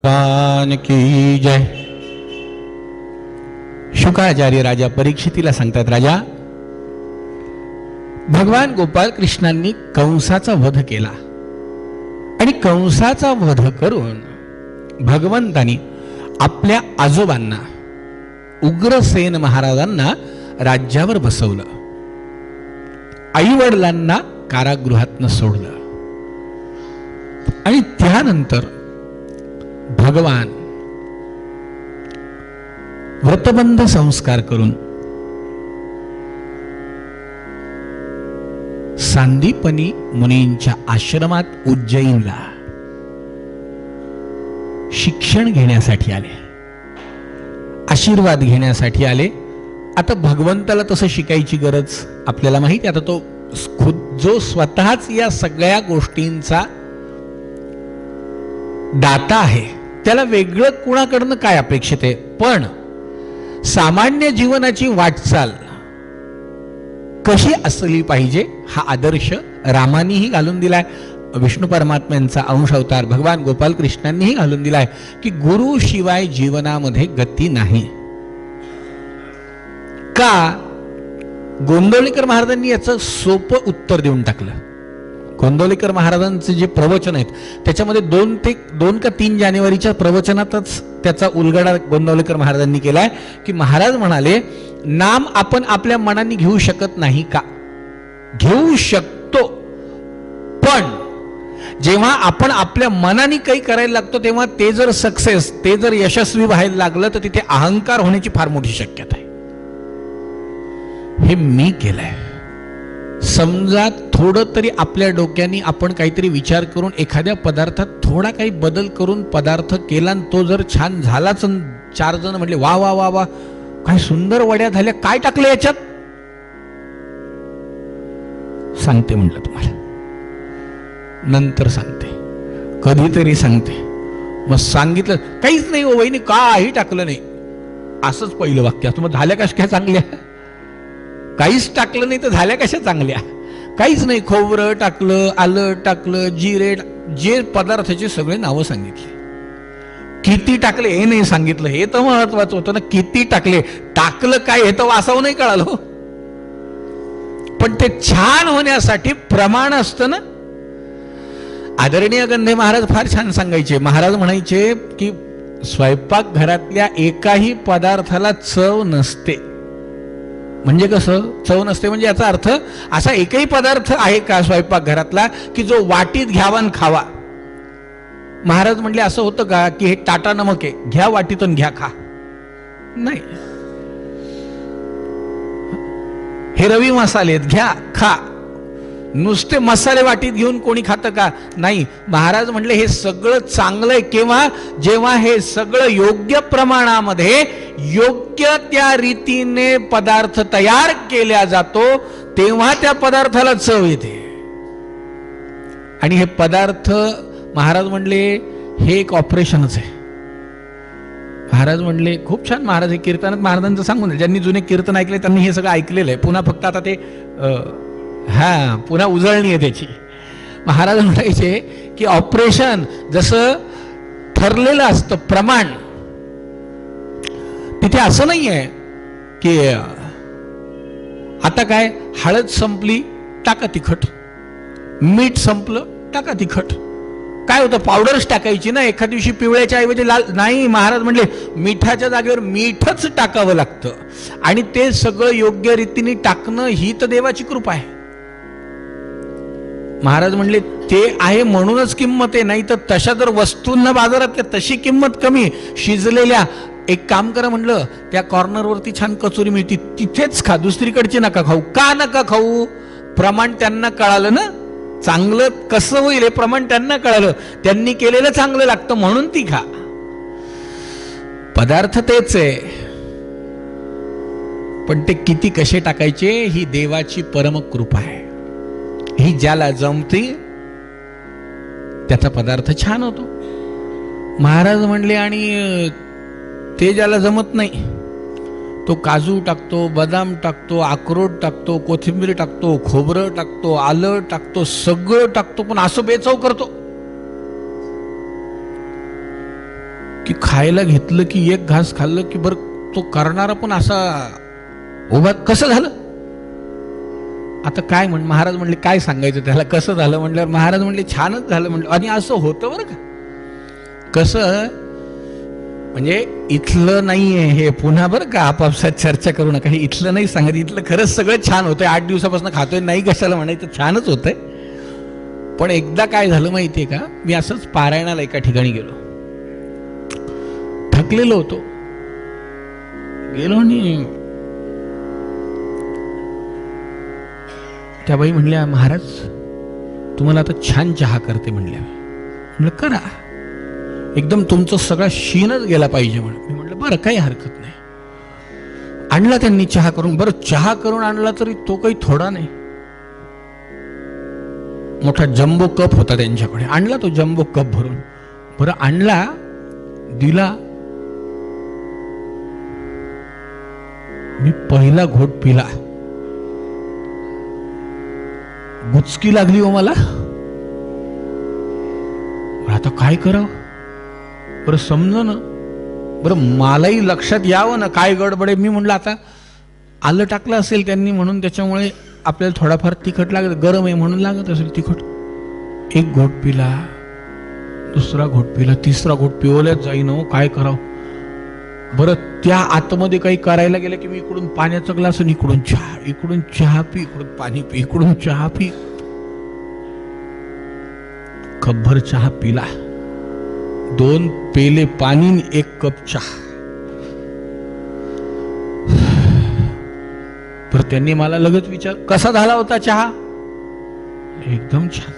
भगवान की जय। शुकाचार्य राजा परीक्षितीला सांगतात, राजा, भगवान गोपाल कृष्णांनी कंसाचा वध केला आणि कंसाचा वध करून भगवंतांनी आपल्या आजोबांना उग्रसेन महाराजांना राज्यावर बसवलं, आईवडिलांना कारागृहातनं सोडलं आणि त्यानंतर भगवान व्रतबंध संस्कार करून सांदीपनी मुनींच्या आश्रमात उज्जैनला शिक्षण घेण्यासाठी आले, आशीर्वाद घेण्यासाठी आले। आता भगवंताला तसं शिकायची गरज आपल्याला माहिती, आता तो खुद जो स्वतःच या सगळ्या गोष्टींचा दाता आहे, त्याला वेगळं कुणाकडनं काय अपेक्षित आहे। पण सामान्य जीवनाची वाटचाल कशी असली पाहिजे हा आदर्श रामानीही घालून दिलाय, विष्णू परमात्म्यांचा अंश अवतार भगवान गोपाल कृष्णांनीही घालून दिलाय की गुरु शिवाय जीवनामध्ये गती नाही। का? गोंदवलेकर महाराजांनी याचं सोपं उत्तर देऊन टाकलं। गोंदवलेकर महाराजांचे जे प्रवचन आहेत त्याच्यामध्ये 2 का 3 जानेवारीच्या प्रवचनातच त्याचा उलगडा गोंदवलेकर महाराजांनी केलाय की महाराज म्हणाले, नाम आपण आपल्या मनाने घेऊ शकत नाही का? घेऊ शकतो, पण जेव्हा आपण आपल्या मनाने काही करायला लागतो तेव्हा ते जर सक्सेस, ते जर यशस्वी व्हायला लागलं तर तिथे अहंकार होण्याची फार मोठी शक्यता आहे। हे मी केलंय। समजा थोडं तरी आपल्या डोक्याने आपण काहीतरी विचार करून एखाद्या पदार्थात थोडा काही बदल करून पदार्थ केला आणि तो जर छान झालाच, 4 जण म्हटले वा वा वा वा काय सुंदर वड्या झाल्या, काय टाकलं याच्यात? सांगते म्हटलं तुम्हाला, नंतर सांगते, कधीतरी सांगते। मग सांगितलं काहीच नाही हो वहिनी, काही टाकलं नाही, असंच पहिलं वाक्य असतं। मग झाल्या कशा काय चांगल्या? काहीच टाकलं नाही तर झाल्या कशा चांगल्या? काहीच नाही, खोबरं टाकलं, आलं टाकलं, जिरे, जे पदार्थाचे सगळे नावं सांगितले। किती टाकले हे नाही सांगितलं, हे तर महत्वाचं होतं ना, किती टाकले, टाकलं काय हे तर वासाव नाही कळालं। पण ते छान होण्यासाठी प्रमाण असतं ना। आदरणीय गंधे महाराज फार छान सांगायचे। महाराज म्हणायचे की स्वयंपाक घरातल्या एकाही पदार्थाला चव नसते। म्हणजे कसं चव नसते? म्हणजे याचा अर्थ असा एकही पदार्थ आहे का स्वयंपाक घरातला की जो वाटीत घ्यावा आणि खावा? महाराज म्हणले असं होतं का की हे टाटा नमक आहे, घ्या वाटीतून घ्या खा? नाही। हे रवी मसाले आहेत, घ्या खा। नुसते मसाले वाटीत घेऊन कोणी खातं का? नाही। महाराज म्हणले हे सगळं चांगलं आहे केव्हा? जेव्हा हे सगळं योग्य प्रमाणामध्ये योग्य त्या रीतीने पदार्थ तयार केला जातो, तेव्हा त्या पदार्थाला चव येते। आणि हे पदार्थ महाराज म्हणले हे एक ऑपरेशनच आहे। महाराज म्हणले खूप छान, महाराज हे कीर्तनात महाराजांचं सांगून, ज्यांनी जुने कीर्तन ऐकले त्यांनी हे सगळं ऐकलेलं आहे, पुन्हा फक्त आता ते पुन्हा उजळणी आहे त्याची। महाराज म्हणायचे की ऑपरेशन जसं ठरलेलं असतं प्रमाण, तिथे असं नाही आहे की आता काय हळद संपली टाका तिखट, मीठ संपलं टाका तिखट। काय होतं, पावडरच टाकायची ना, एखाद दिवशी पिवळ्याच्या ऐवजी लाल नाही। महाराज म्हणले मिठाच्या जागेवर मीठच टाकावं लागतं आणि ते सगळं योग्य रीतीने टाकणं ही तर देवाची कृपा आहे। महाराज म्हणले ते आहे म्हणूनच किंमत आहे, नाही तर तशा जर वस्तूंना बाजारात तशी किंमत कमी शिजलेल्या। एक काम करा म्हणलं, त्या कॉर्नरवरती छान कचोरी मिळती तिथेच खा, दुसरीकडची नका खाऊ। का नका खाऊ? प्रमाण त्यांना कळालं ना, चांगलं कसं होईल हे प्रमाण त्यांना कळालं, त्यांनी केलेलं चांगलं लागतं म्हणून ती खा। पदार्थ तेच आहे, पण ते किती कसे टाकायचे ही देवाची परम कृपा आहे। ही ज्याला जमते त्याचा पदार्थ छान होतो। महाराज म्हणले आणि ते ज्याला जमत नाही तो काजू टाकतो, बदाम टाकतो, अक्रोड टाकतो, कोथिंबीर टाकतो, खोबरं टाकतो, आलं टाकतो, सगळं टाकतो, पण असं बेचव करतो। की खायला घेतलं की एक घास खाल्लं की बरं तो करणारा पण असा उभा, कसं झालं आता काय महाराज म्हणले काय सांगायचं त्याला, कसं झालं म्हटल्यावर महाराज म्हणले छानच झालं म्हटलं. आणि असं होतं बरं का. कसं म्हणजे इथलं नाहीये हे, पुन्हा बरं का आपापसात चर्चा करू नका, हे इथलं नाही सांगत, इथलं खरंच सगळं छान होतंय, 8 दिवसापासून खातोय, नाही कशाला म्हणायचं, छानच होतंय. पण एकदा काय झालं माहितीये का, मी असंच पारायणाला एका ठिकाणी गेलो, थकलेलो होतो, गेलो आणि त्या बाई म्हणल्या महाराज तुम्हाला आता छान चहा करते म्हणल्या. म्हणलं करा, एकदम तुमचं सगळा शीनच गेला पाहिजे म्हणून. मी म्हटलं बरं काही हरकत नाही. आणला त्यांनी चहा करून, बरं चहा करून आणला तरी तो काही थोडा नाही, मोठा जम्बो कप होता त्यांच्याकडे, आणला तो जम्बो कप भरून. बरं आणला, दिला, मी पहिला घोट पिला, गुचकी लागली हो मला. आता काय करावं बरं समजा ना, बरं मलाही लक्षात यावं ना काय गडबड आहे. मी म्हणलं आता आलं टाकलं असेल त्यांनी म्हणून त्याच्यामुळे आपल्याला थोडाफार तिखट लागत, गरम आहे म्हणून लागत असेल तिखट. एक घोट पिला, दुसरा घोट पिला, तिसरा घोट पिवल्याच जाईन हो, काय करावं. बरं त्या आतमध्ये काही करायला गेलं की मी इकडून पाण्याचा ग्लास आणि इकडून चहा पी, इकडून पाणी पी, इकडून चहा पी. कपभर चहा पिला, 2 पेले पाणी, 1 कप चहा. तर त्यांनी मला लगेच विचार, कसा झाला होता चहा. एकदम छान.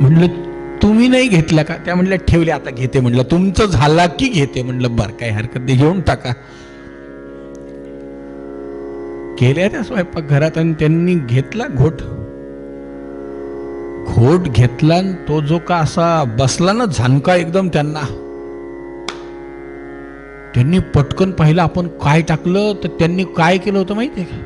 म्हणलं तुम्ही नाही घेतला का. त्या म्हणल्या ठेवले, आता घेते. म्हणलं तुमचं झाला की घेते. म्हणलं बरं काही हरकत नाही, घेऊन टाका. केल्या त्या स्वयंपाक घरात आणि त्यांनी घेतला घोट घेतला, आणि तो जो का असा बसला ना झणका एकदम त्यांना. त्यांनी पटकन पाहिलं आपण काय टाकलं, तर त्यांनी काय केलं होतं माहितीये का,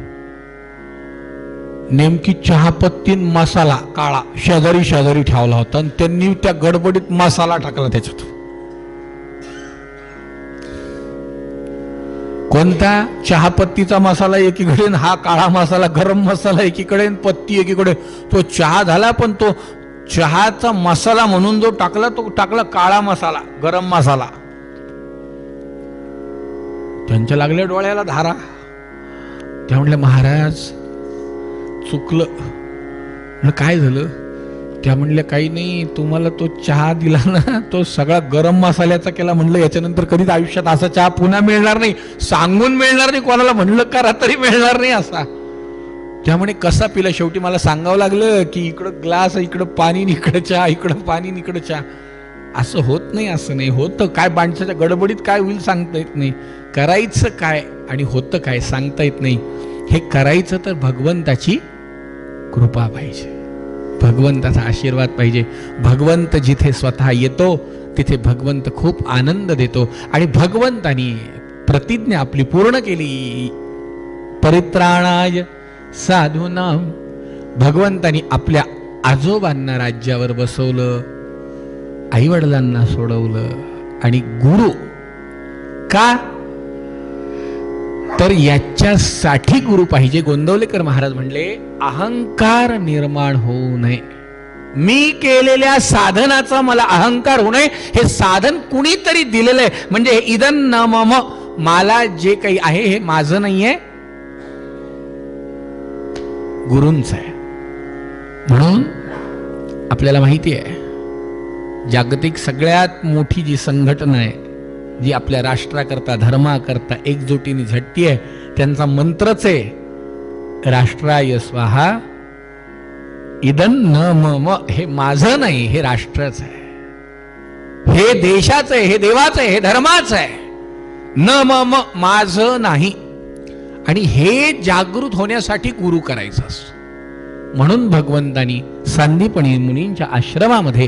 नेमकी चहापत्ती मसाला काळा शेजारी ठेवला होता, आणि त्यांनी त्या गडबडीत मसाला टाकला त्याच्यात. कोणता चहापत्तीचा मसाला एकीकडे, हा काळा मसाला गरम मसाला एकीकडे, पत्ती एकीकडे. तो चहा झाला, पण तो चहाचा मसाला म्हणून जो टाकला तो टाकला काळा मसाला, गरम मसाला. त्यांच्या लागल्या डोळ्याला धारा. त्या म्हटल्या महाराज चुकलं. काय झालं. त्या म्हणल्या काही नाही, तुम्हाला तो चहा दिला ना तो सगळा गरम मसाल्याचा केला. म्हणलं याच्यानंतर कधीच आयुष्यात असा चहा पुन्हा मिळणार नाही, सांगून मिळणार नाही, कोणाला म्हणलं करा तरी मिळणार नाही असा. त्यामुळे कसा पिला, शेवटी मला सांगावं लागलं की इकडं ग्लास, इकडं पाणी, इकडं चहा, इकडं पाणी, इकडं चहा. असं होत नाही, असं नाही होतं. काय माणसाच्या गडबडीत काय होईल सांगता येत नाही, करायचं काय आणि होतं काय सांगता येत नाही. हे करायचं तर भगवंताची कृपा पाहिजे, भगवंताचा आशीर्वाद पाहिजे. भगवंत जिथे स्वतः येतो तिथे भगवंत खूप आनंद देतो. आणि भगवंतानी प्रतिज्ञा आपली पूर्ण केली, परित्राणाय साधूनां. भगवंतानी आपल्या आजोबांना राज्यावर बसवलं, आई वडिलांना सोडवलं. आणि गुरु का, तर याच्यासाठी गुरु पाहिजे. गोंदवलेकर महाराज म्हणले अहंकार निर्माण होऊ नये, मी केलेल्या साधनाचा मला अहंकार होऊ नये. हे साधन कुणीतरी दिलेलं आहे, म्हणजे इदं न मम, मला जे काही आहे हे माझं नाहीये, गुरूंचं आहे. म्हणून आपल्याला माहिती आहे जागतिक सगळ्यात मोठी जी संघटना आहे, जी आपल्या राष्ट्राकरता धर्माकरता एकजुटीने झटती आहे, त्यांचा मंत्रच आहे राष्ट्राय स्वाहा इदं न मम. हे माझं नाही, हे राष्ट्राचं आहे, हे देशाचं आहे, हे देवाचं आहे, हे धर्माचं आहे. न मम, माझं नाही. आणि हे जागृत होण्यासाठी गुरु करायचं असतं. म्हणून भगवंतानी सांदीपनी मुनींच्या आश्रमामध्ये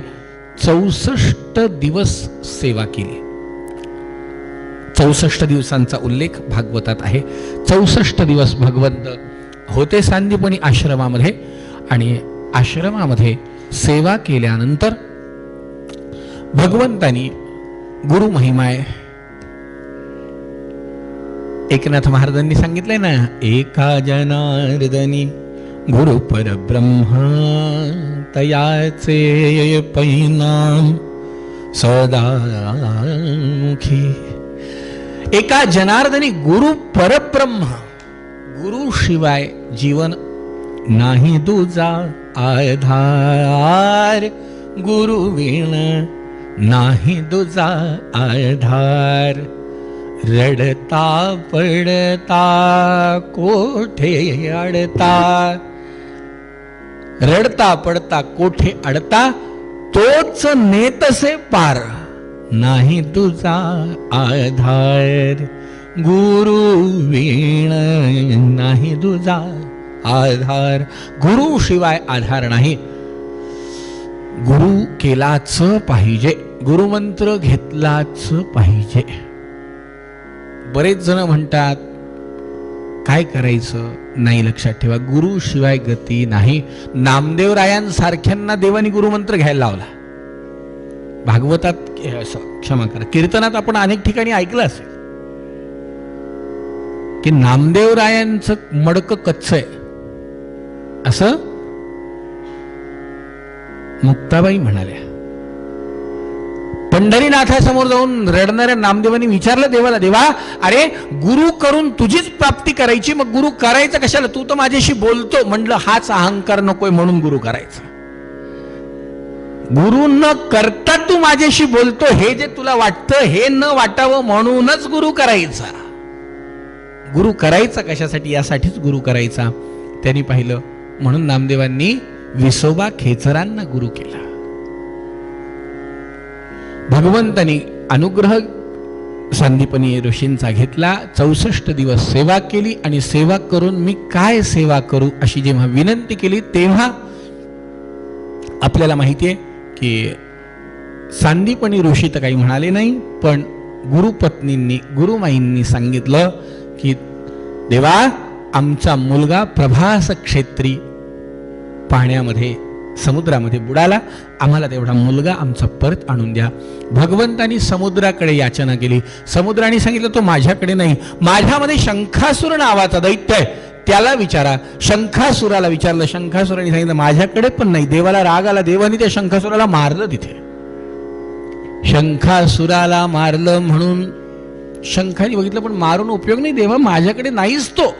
64 दिवस सेवा केली. 64 दिवसांचा उल्लेख भागवतात आहे. 64 दिवस भगवंत होते सांदीपनी आश्रमामध्ये. आणि आश्रमामध्ये सेवा केल्यानंतर भगवंतानी गुरु महिमा आहे. एकनाथ महाराजांनी सांगितलंय ना, एका जनार्दनी गुरु परब्रह्म तयाचे परिणाम सदामुखी. एका जनार्दनी गुरु परब्रह्म, गुरु शिवाय जीवन नाही तुझा आधार, गुरु विण नाही तुझा आधार. रडता पडता कोठे अडता, रडता पडता कोठे अडता, तोच नेतसे पार नाही तुझा आधार, गुरु विण नाही तुझा आधार. गुरु शिवाय आधार नाही. गुरु केलाच पाहिजे, गुरुमंत्र घेतलाच पाहिजे. बरेच जण म्हणतात काय करायचं, नाही, लक्षात ठेवा, गुरु शिवाय गती नाही. नामदेवरायांसारख्यांना देवानी गुरुमंत्र घ्यायला लावला. भागवतात, क्षमा करा, कीर्तनात आपण अनेक ठिकाणी ऐकलं असेल की नामदेवरायांचं मडकं कच्च आहे असं मुक्ताबाई म्हणाल्या. पंढरीनाथासमोर जाऊन रडणाऱ्या नामदेवांनी विचारलं देवाला, देवा, अरे गुरु करून तुझीच प्राप्ती करायची, मग गुरु करायचं कशाला, तू तर माझ्याशी बोलतो. म्हणलं हाच अहंकार नकोय म्हणून गुरु करायचं. गुरु न करता तू माझ्याशी बोलतो हे जे तुला वाटतं हे न वाटावं म्हणूनच गुरु करायचा. गुरु करायचा कशासाठी, यासाठीच गुरु करायचा. त्यांनी पाहिलं म्हणून नामदेवांनी विसोबा खेचरांना गुरु केला. भगवंतानी अनुग्रह सांदीपनी ऋषींचा घेतला. 64 दिवस सेवा केली आणि सेवा करून मी काय सेवा करू अशी जेव्हा विनंती केली तेव्हा आपल्याला माहिती आहे की सांदीपनी ऋषी तर काही म्हणाले नाही, पण गुरुपत्नींनी, गुरुमाईंनी सांगितलं की देवा, आमचा मुलगा प्रभास क्षेत्री पाण्यामध्ये, समुद्रामध्ये बुडाला, आम्हाला तेवढा मुलगा आमचा परत आणून द्या. भगवंतानी समुद्राकडे याचना केली. समुद्राने सांगितलं तो माझ्याकडे नाही, माझ्यामध्ये शंखासुर नावाचा दैत्य आहे, त्याला विचारा. शंखासुराला विचारलं, शंखासुराने सांगितलं माझ्याकडे पण नाही. देवाला राग आला, देवाने त्या शंखासुराला मारलं. तिथे शंखासुराला मारलं म्हणून शंखाने बघितलं पण मारून उपयोग नाही, देवा माझ्याकडे नाहीच तो.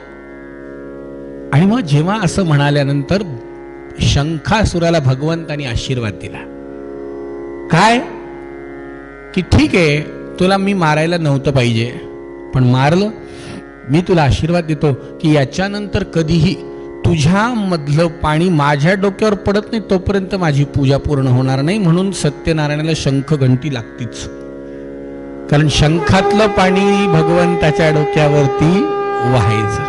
आणि मग जेव्हा असं म्हणाल्यानंतर शंखासुराला भगवंतानी आशीर्वाद दिला. काय की ठीक आहे, तुला मी मारायला नव्हतं पाहिजे पण मारलं. मी तुला आशीर्वाद देतो की याच्यानंतर कधीही तुझ्यामधलं पाणी माझ्या डोक्यावर पडत नाही तोपर्यंत माझी पूजा पूर्ण होणार नाही. म्हणून सत्यनारायणाला शंख घंटी लागतीच, कारण शंखातलं पाणी भगवंताच्या डोक्यावरती व्हायचं.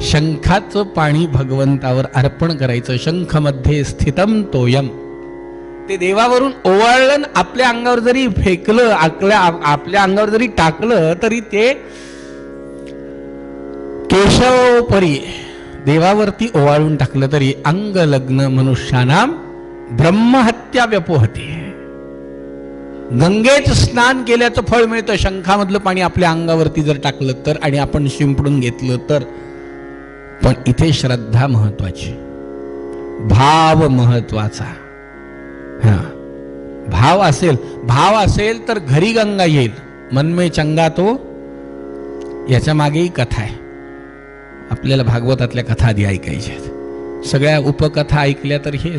शंखाचं पाणी भगवंतावर अर्पण करायचं. शंखमध्ये स्थितम तोयम, ते देवावरून ओवाळलं, आपल्या अंगावर जरी फेकलं, आपल्या अंगावर जरी टाकलं तरी ते केशवपरी देवावरती ओवाळून टाकलं तरी अंगलग्न मनुष्यानाम ब्रह्महत्या व्यपोहते. गंगेत स्नान केल्याचं फळ मिळतं. शंखामधलं पाणी आपल्या अंगावरती जर टाकलं तर आणि आपण शिंपडून घेतलं तर. पण इथे श्रद्धा महत्वाची, भाव महत्वाचा. भाव असेल तर घरी गंगा येईल. मन में चंगा तो, याच्या मागेही कथा आहे. आपल्याला भागवतातल्या कथा आधी ऐकायच्या आहेत. सगळ्या उपकथा ऐकल्या तर हे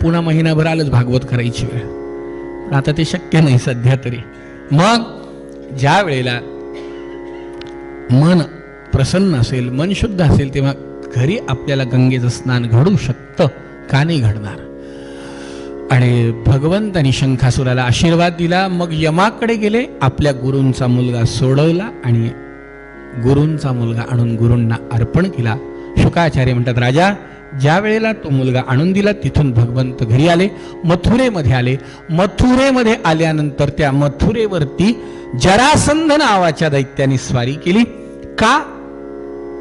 पुन्हा महिनाभर आलंच भागवत करायची वेळ. आता ते शक्य नाही सध्या तरी. मग ज्या वेळेला मन प्रसन्न असेल, मन शुद्ध असेल, तेव्हा घरी आपल्याला गंगेचं स्नान घडू शकतं, का नाही घडणार. आणि भगवंतानी शंखासुराला आशीर्वाद दिला. मग यमाकडे गेले, आपल्या गुरूंचा मुलगा सोडवला आणि गुरूंचा मुलगा आणून गुरूंना अर्पण केला. शुकाचार्य म्हणतात, राजा ज्या वेळेला तो मुलगा आणून दिला तिथून भगवंत घरी आले, मथुरेमध्ये आले. मथुरेमध्ये आल्यानंतर त्या मथुरेवरती जरासंध नावाच्या दैत्याने स्वारी केली. का?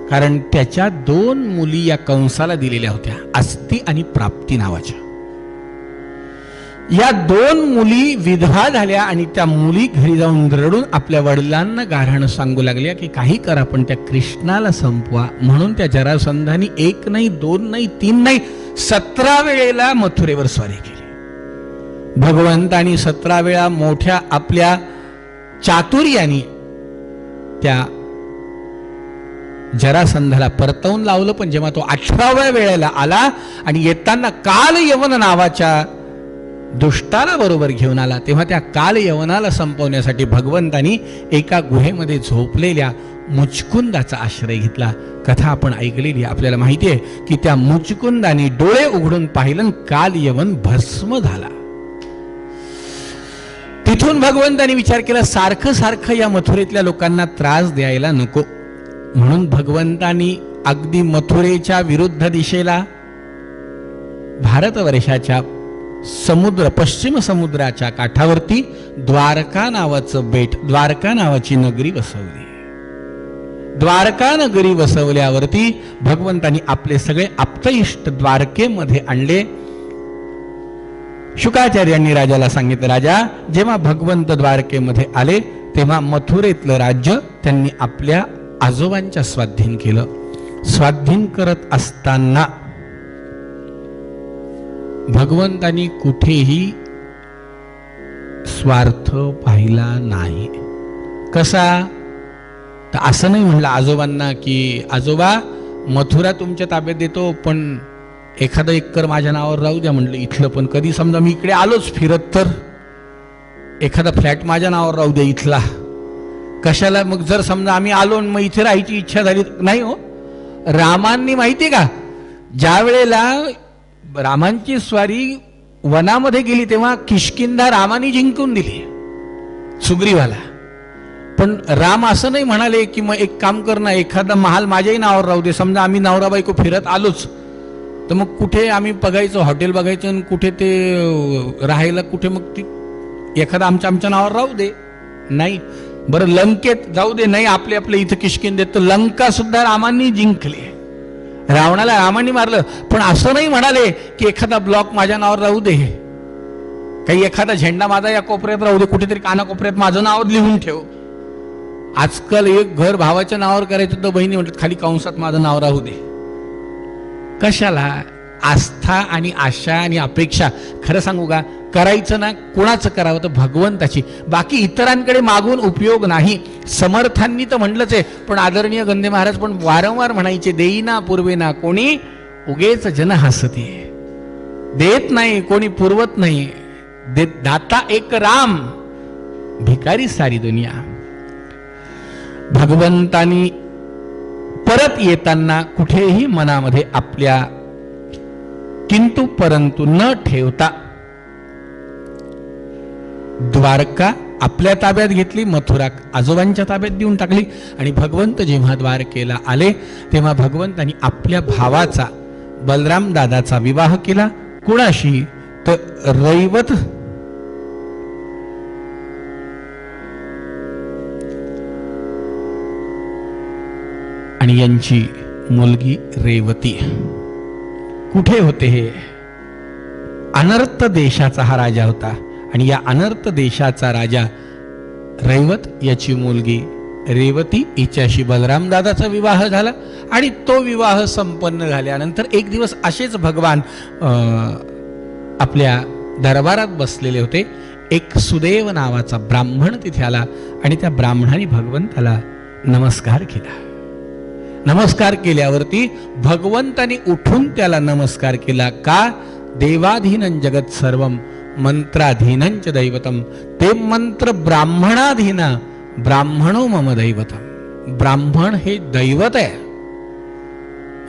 कारण त्याच्या 2 मुली या कंसाला दिलेल्या होत्या, अस्ती आणि प्राप्ती नावाच्या. या 2 मुली विधवा झाल्या आणि त्या मुली घरी जाऊन रडून आपल्या वडिलांना गाऱ्हाणं सांगू लागल्या की काही करा पण त्या कृष्णाला संपवा. म्हणून त्या जरासंधानी 1 नाही 2 नाही 3 नाही 17 वेळेला मथुरेवर स्वारी केली. भगवंतानी 17 वेळा मोठ्या आपल्या चातुर्याने त्या जरासंधाला परतवून लावलं. पण जेव्हा तो 18व्या वेळेला आला आणि येताना काल यवन नावाच्या दुष्टाला बरोबर घेऊन आला, तेव्हा त्या काल यवनाला संपवण्यासाठी भगवंतानी एका गुहेमध्ये झोपलेल्या मुचकुंदाचा आश्रय घेतला. कथा आपण ऐकलेली, आपल्याला माहिती आहे की त्या मुचकुंदाने डोळे उघडून पाहिलं, काल यवन भस्म झाला. तिथून भगवंतानी विचार केला सारखं सारखं या मथुरेतल्या लोकांना त्रास द्यायला नको. म्हणून भगवंतानी अगदी मथुरेच्या विरुद्ध दिशेला भारतवर्षाच्या समुद्र पश्चिम समुद्राच्या काठावरती द्वारका नावाचं बेट, द्वारका नावाची नगरी वसवली. द्वारका नगरी वसवल्यावरती भगवंतानी आपले सगळे आप्तइष्ट द्वारकेमध्ये आणले. शुकाचार्यांनी राजाला सांगितलं, राजा जेव्हा भगवंत द्वारकेमध्ये आले तेव्हा मथुरेतलं राज्य त्यांनी आपल्या आजोबांच्या स्वाधीन केलं. स्वाधीन करत असताना भगवंतानी कुठेही स्वार्थ पाहिला नाही. कसा? तर असं नाही म्हणलं आजोबांना की आजोबा मथुरा तुमच्या ताब्यात देतो पण एखादं एकर माझ्या नावावर राहू द्या. म्हणलं इथलं पण कधी समजा मी इकडे आलोच फिरत तर एखादा फ्लॅट माझ्या नावावर राहू द्या इथला. कशाला मग जर समजा आम्ही आलो मग इथे राहायची इच्छा झाली नाही. हो, रामांनी माहिती का ज्या वेळेला रामांची स्वारी वनामध्ये गेली तेव्हा किष्किंधा रामाने जिंकून दिली सुग्रीवाला. पण राम असं नाही म्हणाले की मग एक काम कर ना एखादा महाल माझ्याही नावावर राहू दे. समजा आम्ही नवरा बायको फिरत आलोच तर मग कुठे आम्ही बघायचं हॉटेल बघायचं आणि कुठे ते राहायला कुठे मग ती एखादा आमच्या नावावर राहू दे. नाही बरं लंकेत जाऊ दे, नाही आपले इथं किष्किंधेत. तर लंका सुद्धा रामांनी जिंकली, रावणाला रामांनी मारलं. पण असं नाही म्हणाले की एखादा ब्लॉक माझ्या नावावर राहू दे, काही एखादा झेंडा माझा या कोपऱ्यात राहू दे, कुठेतरी कानाकोपऱ्यात माझं नाव लिहून ठेव. आजकाल एक घर भावाच्या नावावर करायचं तर बहिणी म्हणतात खाली कंसात माझं नाव राहू दे. कशाला? आस्था आणि आशा आणि अपेक्षा खरं सांगू का करायचं ना कोणाचं करावं तर भगवंताची, बाकी इतरांकडे मागून उपयोग नाही. समर्थांनी तर म्हटलंच आहे, पण आदरणीय गंधे महाराज पण वारंवार म्हणायचे देईना पूर्वेना कोणी उगेच जन हसते. देत नाही कोणी पुरवत नाही, दाता एक राम भिकारी सारी दुनिया. भगवंतानी परत येताना कुठेही मनामध्ये आपल्या किंतु परंतु न ठेवता द्वारका आपल्या ताब्यात घेतली, मथुरा आजोबांच्या ताब्यात देऊन टाकली. आणि भगवंत जेव्हा द्वारकेला आले तेव्हा भगवंतानी आपल्या भावाचा बलराम दादाचा विवाह केला. कुणाशी? तर रैवत आणि यांची मुलगी रेवती. कुठे होते हे? अनर्त देशाचा हा राजा होता आणि या अनर्त देशाचा राजा रैवत याची मुलगी रेवती हिच्याशी बलराम दादाचा विवाह झाला. आणि तो विवाह संपन्न झाल्यानंतर एक दिवस असेच भगवान आपल्या दरबारात बसलेले होते. एक सुदेव नावाचा ब्राह्मण तिथे आला आणि त्या ब्राह्मणाने भगवंताला नमस्कार केला. नमस्कार केल्यावरती भगवंताने उठून त्याला नमस्कार केला. का? देवाधीनं जगत सर्वम मंत्राधीनंच दैवतम. ते मंत्र ब्राह्मणाधीन ब्राह्मणो मम दैवतम. ब्राह्मण हे दैवत आहे.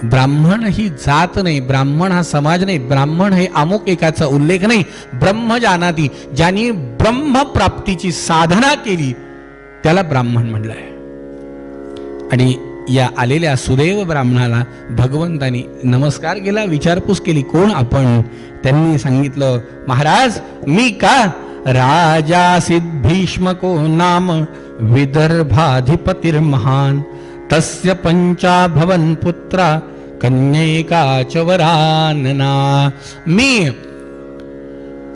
ब्राह्मण ही जात नाही, ब्राह्मण हा समाज नाही, ब्राह्मण हे अमुक एकाचा उल्लेख नाही. ब्रह्म जानाती, ज्यांनी ब्रह्म प्राप्तीची साधना केली त्याला ब्राह्मण म्हणलंय. आणि या आलेल्या सुदैव ब्राह्मणाला भगवंतानी नमस्कार केला, विचारपूस केली कोण आपण. त्यांनी सांगितलं महाराज मी का राजा भीष्मको नाम विदर्भाधिपतिर्महान तस्य पंचाभवन पुत्रा कन्येका च वरानना. मी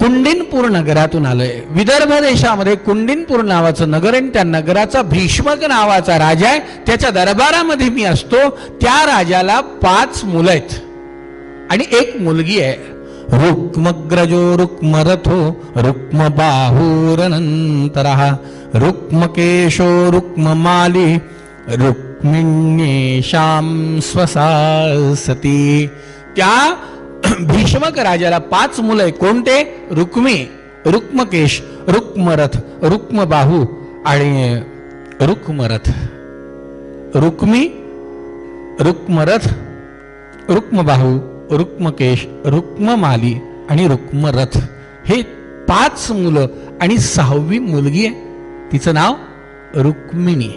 कुंडिनपूर नगरातून आलोय. विदर्भ देशामध्ये कुंडिनपूर नावाचं नगर आहे. त्या नगराचा भीष्मक नावाचा राजा आहे. त्याच्या दरबारामध्ये मी असतो. त्या राजाला 5 मुलं आहेत आणि 1 मुलगी आहे. रुक्मग्रजो रुक्मरथो रुक्मबाहुरनंतरः रुक्मकेशो रुक्ममाली रुक्मिण्येषां स्वसा सती. त्या भीष्मक राजाला 5 मुलं आहे. कोणते? रुक्मी, रुक्मकेश, रुक्मरथ, रुक्मबाहू आणि रुक्मरथ. रुक्मी, रुक्मरथ, रुक्मबाहू, रुक्मकेश, रुक्ममाली आणि रुक्मरथ हे 5 मुलं आणि 6वी मुलगी आहे. तिचं नाव रुक्मिणी.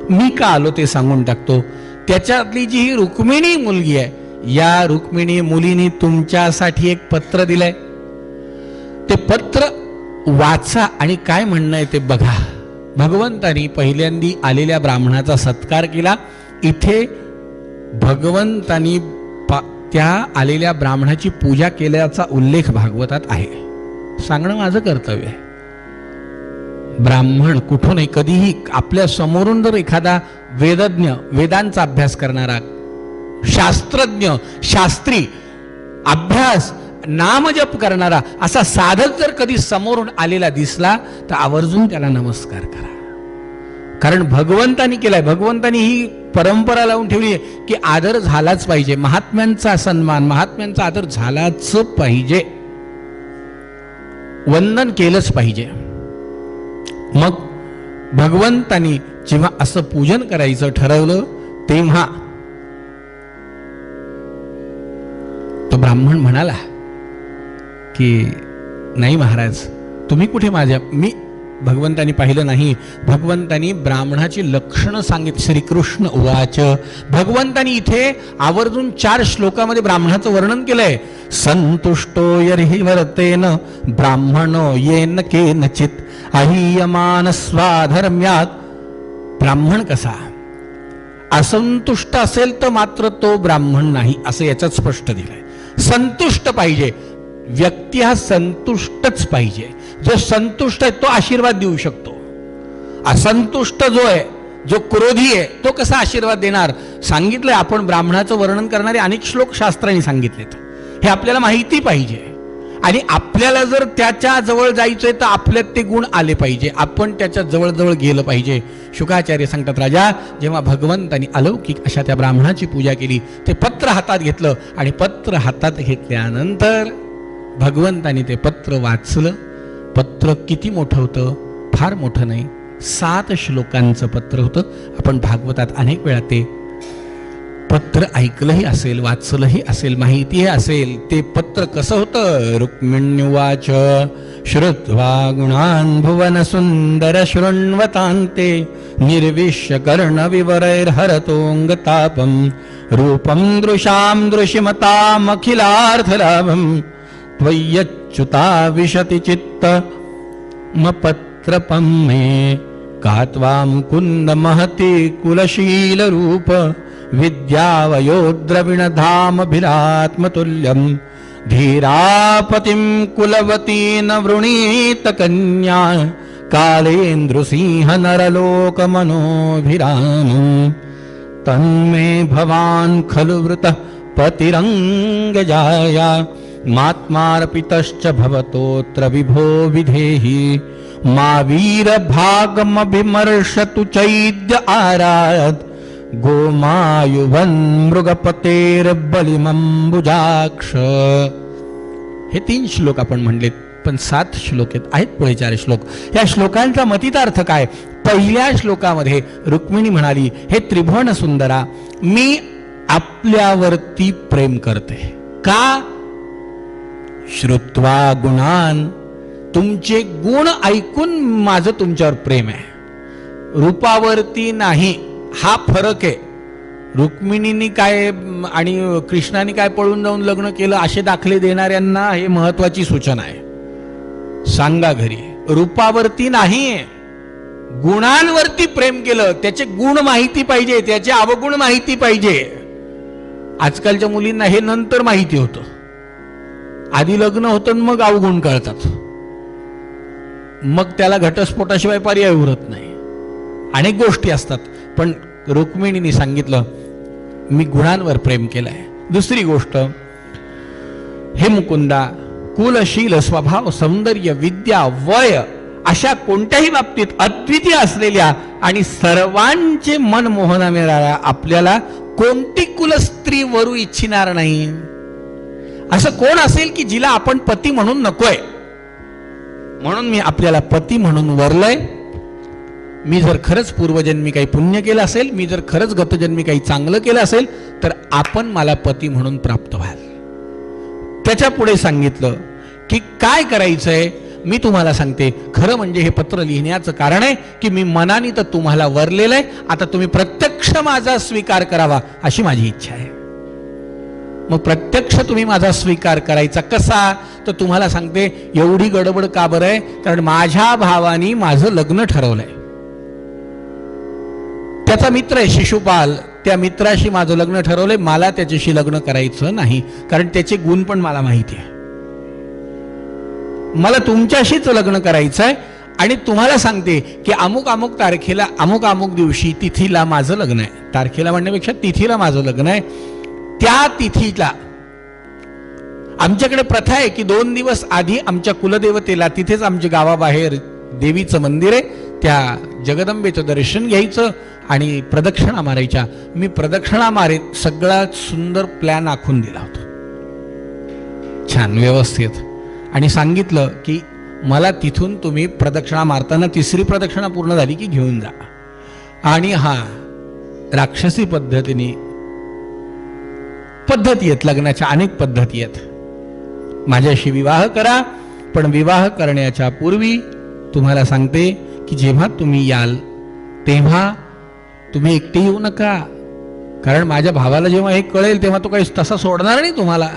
मी का आलो ते सांगून टाकतो. त्याच्यातली जी ही रुक्मिणी मुलगी आहे, या रुक्मिणी मुलीने तुमच्यासाठी एक पत्र दिलंय. ते पत्र वाचा आणि काय म्हणणं आहे ते बघा. भगवंतानी पहिल्यांदी आलेल्या ब्राह्मणाचा सत्कार केला. इथे भगवंतानी त्या आलेल्या ब्राह्मणाची पूजा केल्याचा उल्लेख भागवतात आहे. सांगणं माझं कर्तव्य आहे. ब्राह्मण कुठूनही कधीही आपल्या समोरून जर एखादा वेदज्ञ, वेदांचा अभ्यास करणारा, शास्त्रज्ञ, शास्त्री, अभ्यास, नामजप करणारा असा साधक जर कधी समोरून आलेला दिसला तर आवर्जून त्याला नमस्कार करा. कारण भगवंतानी केलाय. भगवंतानी ही परंपरा लावून ठेवली आहे की आदर झालाच पाहिजे. महात्म्यांचा सन्मान, महात्म्यांचा आदर झालाच पाहिजे. वंदन केलंच पाहिजे. मग भगवंतानी जेव्हा असं पूजन करायचं ठरवलं तेव्हा तो ब्राह्मण म्हणाला की नाही महाराज, तुम्ही कुठे माझ्या, मी भगवंतानी पाहिलं नाही. भगवंतानी ब्राह्मणाची लक्षणं सांगितली. श्रीकृष्ण उवाच. भगवंतानी इथे आवर्जून 4 श्लोकामध्ये ब्राह्मणाचं वर्णन केलंय. संतुष्टो यर्हि वर्तेन ब्राह्मणो येन केनचित अहीयमान स्वाधर्म्यात. ब्राह्मण कसा असंतुष्ट असेल तर मात्र तो ब्राह्मण नाही, असं याच्यात स्पष्ट दिलंय. संतुष्ट पाहिजे. व्यक्ती हा संतुष्टच पाहिजे. जो संतुष्ट आहे तो आशीर्वाद देऊ शकतो. असंतुष्ट जो आहे, जो क्रोधी आहे, तो कसा आशीर्वाद देणार? सांगितलंय आपण. ब्राह्मणाचं वर्णन करणारे अनेक श्लोक शास्त्रांनी सांगितलेत. हे आपल्याला माहिती पाहिजे. आणि आपल्याला जर त्याच्या जवळ जायचंय तर आपल्यात ते गुण आले पाहिजे. आपण त्याच्या जवळ गेलं पाहिजे. शुकाचार्य सांगतात, राजा जेव्हा भगवंतानी अलौकिक अशा त्या ब्राह्मणाची पूजा केली, ते पत्र हातात घेतलं आणि पत्र हातात घेतल्यानंतर भगवंतानी ते पत्र वाचलं. पत्र किती मोठं होतं? फार मोठं नाही, 7 श्लोकांचं पत्र होतं. आपण भागवतात अनेक वेळा ते पत्र ऐकलंही असेल, वाचलंही असेल, माहितीही असेल. ते पत्र कसं होतं? रुक्मिण्युवाच श्रुत्वा गुणान् भुवन सुंदर शृण्वतान्ते निर्विश्य कर्ण विवरैर्हरतोऽङ्गतापं रूपं दृशां दृशिमतामखिलार्थलाभं त्वय्यच्युता विशति चित्तमपत्रपं मे कात्वां कुन्द महति कुलशीलरूप विद्यावयोद्रविणधामभिरात्मतुल्यं धीरापतिं कुलवतीन वृणीत कन्या कालेन्द्रसिंह नरलोकमनोभिरामं तन्मे भवान् खलु वृतः पतिरङ्गजाया मात्मार्पितश्च भवतोऽत्र विभो विधेहि मा वीरभागमभिमर्शतु चैद्य आरात् गोमायुवन् मृगपतेर्बलिमंबुजाक्ष. हे 3 श्लोक आपण म्हणलेत, पण 7 श्लोक आहेत पुढे 4 श्लोक. या श्लोकांचा मतितार्थ काय? पहिल्या श्लोकामध्ये रुक्मिणी म्हणाली, हे त्रिभुवन सुंदरा, मी आपल्यावरती प्रेम करते. का? श्रुत्वा गुणान, तुमचे गुण ऐकून माझं तुमच्यावर प्रेम आहे. रूपावरती नाही. हा फरक आहे. रुक्मिणींनी काय आणि कृष्णाने काय पळून जाऊन लग्न केलं असे दाखले देणाऱ्यांना हे महत्वाची सूचना आहे. सांगा घरी. रूपावरती नाही, गुणांवरती प्रेम केलं. त्याचे गुण माहिती पाहिजे, त्याचे अवगुण माहिती पाहिजे. आजकालच्या मुलींना हे नंतर माहिती होतं. आधी लग्न होतं मग अवगुण कळतात, मग त्याला घटस्फोटाशिवाय पर्याय उरत नाही. अनेक गोष्टी असतात. पण रुक्मिणीने सांगितलं मी गुणांवर प्रेम केलंय. दुसरी गोष्ट, हे मुकुंदा, कुलशील, स्वभाव, सौंदर्य, विद्या, वय अशा कोणत्याही बाबतीत अद्वितीय असलेल्या आणि सर्वांचे मन मोहनारा आपल्याला कोणती कुलस्त्री वरू इच्छिणार नाही? असं कोण असेल की जिला आपण पती म्हणून नकोय? म्हणून मी आपल्याला पती म्हणून वरलंय. मी जर खरंच पूर्वजन्मी काही पुण्य केलं असेल, मी जर खरंच गतजन्मी काही चांगलं केलं असेल, तर आपण मला पती म्हणून प्राप्त व्हाल. त्याच्या पुढे सांगितलं की काय करायचंय मी तुम्हाला सांगते. खरं म्हणजे हे पत्र लिहिण्याचं कारण आहे की मी मनाने तर तुम्हाला वरलेलं आहे, आता तुम्ही प्रत्यक्ष माझा स्वीकार करावा अशी माझी इच्छा आहे. मग प्रत्यक्ष तुम्ही माझा स्वीकार करायचा कसा? तर तुम्हाला सांगते, एवढी गडबड का बरं आहे? कारण माझ्या भावानी माझं लग्न ठरवलंय. त्याचा मित्र आहे शिशुपाल, त्या मित्राशी माझं लग्न ठरवलंय. मला त्याच्याशी लग्न करायचं नाही, कारण त्याचे गुण पण मला माहिती आहे. मला तुमच्याशीच लग्न करायचं आहे. आणि तुम्हाला सांगते की अमुक अमुक तारखेला, अमुक अमुक दिवशी, तिथीला माझं लग्न आहे. तारखेला म्हणण्यापेक्षा तिथीला माझं लग्न आहे. त्या तिथीला आमच्याकडे प्रथा आहे की 2 दिवस आधी आमच्या कुलदेवतेला, तिथेच आमच्या गावाबाहेर देवीचं मंदिर आहे, त्या जगदंबेचं दर्शन घ्यायचं आणि प्रदक्षिणा मारायच्या. मी प्रदक्षिणा मारेत सगळ्यात सुंदर प्लॅन आखून दिला होता, छान व्यवस्थित. आणि सांगितलं की मला तिथून तुम्ही प्रदक्षिणा मारताना 3री प्रदक्षिणा पूर्ण झाली की घेऊन जा. आणि हा राक्षसी पद्धतीने पद्धती आहेत, लग्नाच्या अनेक पद्धती आहेत. माझ्याशी विवाह करा, पण विवाह करण्याच्या पूर्वी तुम्हाला सांगते की जेव्हा तुम्ही याल तेव्हा तुम्ही एकटे येऊ नका, कारण माझ्या भावाला जेव्हा हे कळेल तेव्हा तो काही तसा सोडणार नाही तुम्हाला.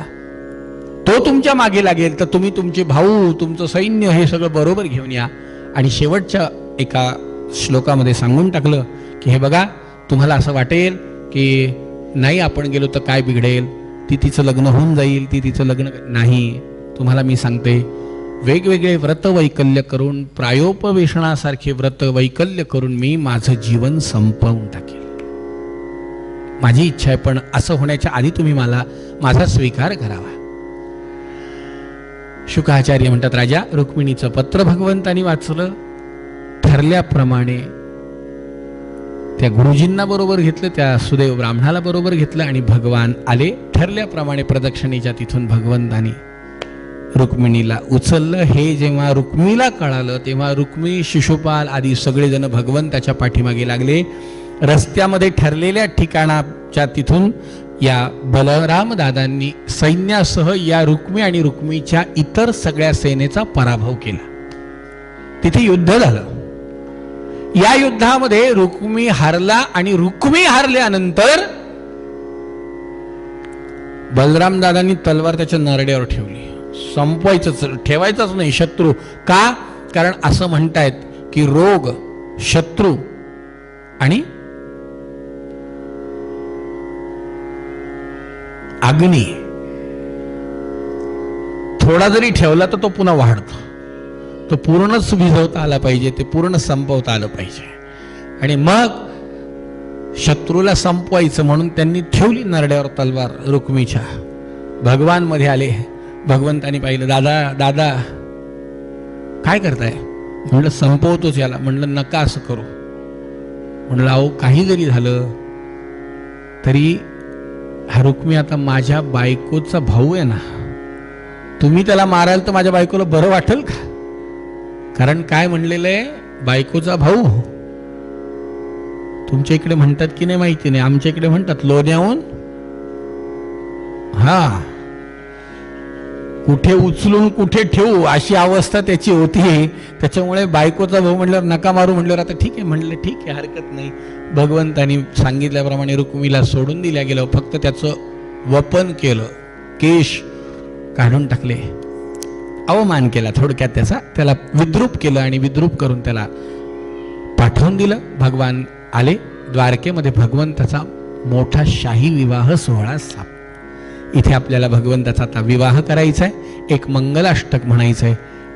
तो तुमच्या मागे लागेल, तर तुम्ही तुमचे भाऊ, तुमचं सैन्य हे सगळं बरोबर घेऊन या. आणि शेवटच्या एका श्लोकामध्ये सांगून टाकलं की हे बघा, तुम्हाला असं वाटेल की नाही आपण गेलो तर काय बिघडेल, ती तिचं लग्न होऊन जाईल, ती तिचं लग्न नाही. तुम्हाला मी सांगते, वेगवेगळे व्रत वैकल्य करून, प्रायोपवेशनासारखे व्रत वैकल्य करून मी माझं जीवन संपवून टाकेल. माझी इच्छा आहे, पण असं होण्याच्या आधी तुम्ही मला माझा स्वीकार करावा. शुकाचार्य म्हणतात, राजा, रुक्मिणीचं पत्र भगवंतानी वाचलं, ठरल्याप्रमाणे त्या गुरुजींना बरोबर घेतलं, त्या सुदैव ब्राह्मणाला बरोबर घेतलं आणि भगवान आले. ठरल्याप्रमाणे प्रदक्षिणेच्या तिथून भगवंतानी रुक्मिणीला उचललं. हे जेव्हा रुक्मिणीला कळालं तेव्हा रुक्मिणी, शिशुपाल आदी सगळेजण भगवंताच्या पाठीमागे लागले. रस्त्यामध्ये ठरलेल्या ठिकाणाच्या तिथून या बलराम दादांनी सैन्यासह या रुक्मी आणि रुक्मीच्या इतर सगळ्या सेनेचा पराभव केला. तिथे युद्ध झालं. या युद्धामध्ये रुक्मी हारला आणि रुक्मी हारल्यानंतर बलराम दादांनी तलवार त्याच्या नरड्यावर ठेवली. संपवायचंच, ठेवायचंच नाही शत्रू. का? कारण असं म्हणतायत की रोग, शत्रू आणि अग्नी थोडा जरी ठेवला तर तो पुन्हा वाढतो. तो पूर्णच विझवता आला पाहिजे, ते पूर्ण संपवता आलं पाहिजे. आणि मग शत्रूला संपवायचं म्हणून त्यांनी ठेवली नरड्यावर तलवार रुक्मीच्या. भगवान मध्ये आले. भगवंतानी पाहिलं, दादा दादा काय करताय? म्हणलं संपवतोच याला. म्हणलं नका असं करू. म्हणलं अहो काही जरी झालं तरी हा रुक्मी आता माझ्या बायकोचा भाऊ आहे ना, तुम्ही त्याला माराल तर माझ्या बायकोला बरं वाटेल का? कारण काय म्हणलेलं आहे, बायकोचा भाऊ. तुमच्या इकडे म्हणतात की नाही माहिती नाही, आमच्या इकडे म्हणतात लोण्याहून हा कुठे उचलून कुठे ठेवू अशी अवस्था त्याची होती. त्याच्यामुळे बायकोचा भाऊ म्हणल्यावर नका मारू म्हणल्यावर आता ठीक आहे म्हणलं, ठीक आहे हरकत नाही. भगवंतानी सांगितल्याप्रमाणे रुक्मीला सोडून दिल्या गेलं. फक्त त्याचं वपन केलं, केश काढून टाकले, अवमान केला थोडक्यात त्याचा. त्याला विद्रूप केलं आणि विद्रूप करून त्याला पाठवून दिलं. भगवान आले. द्वारकेमध्ये भगवंताचा मोठा शाही विवाह सोहळा इथे आपल्याला भगवंताचा आता विवाह करायचा आहे, एक मंगलाष्टक म्हणायचं आहे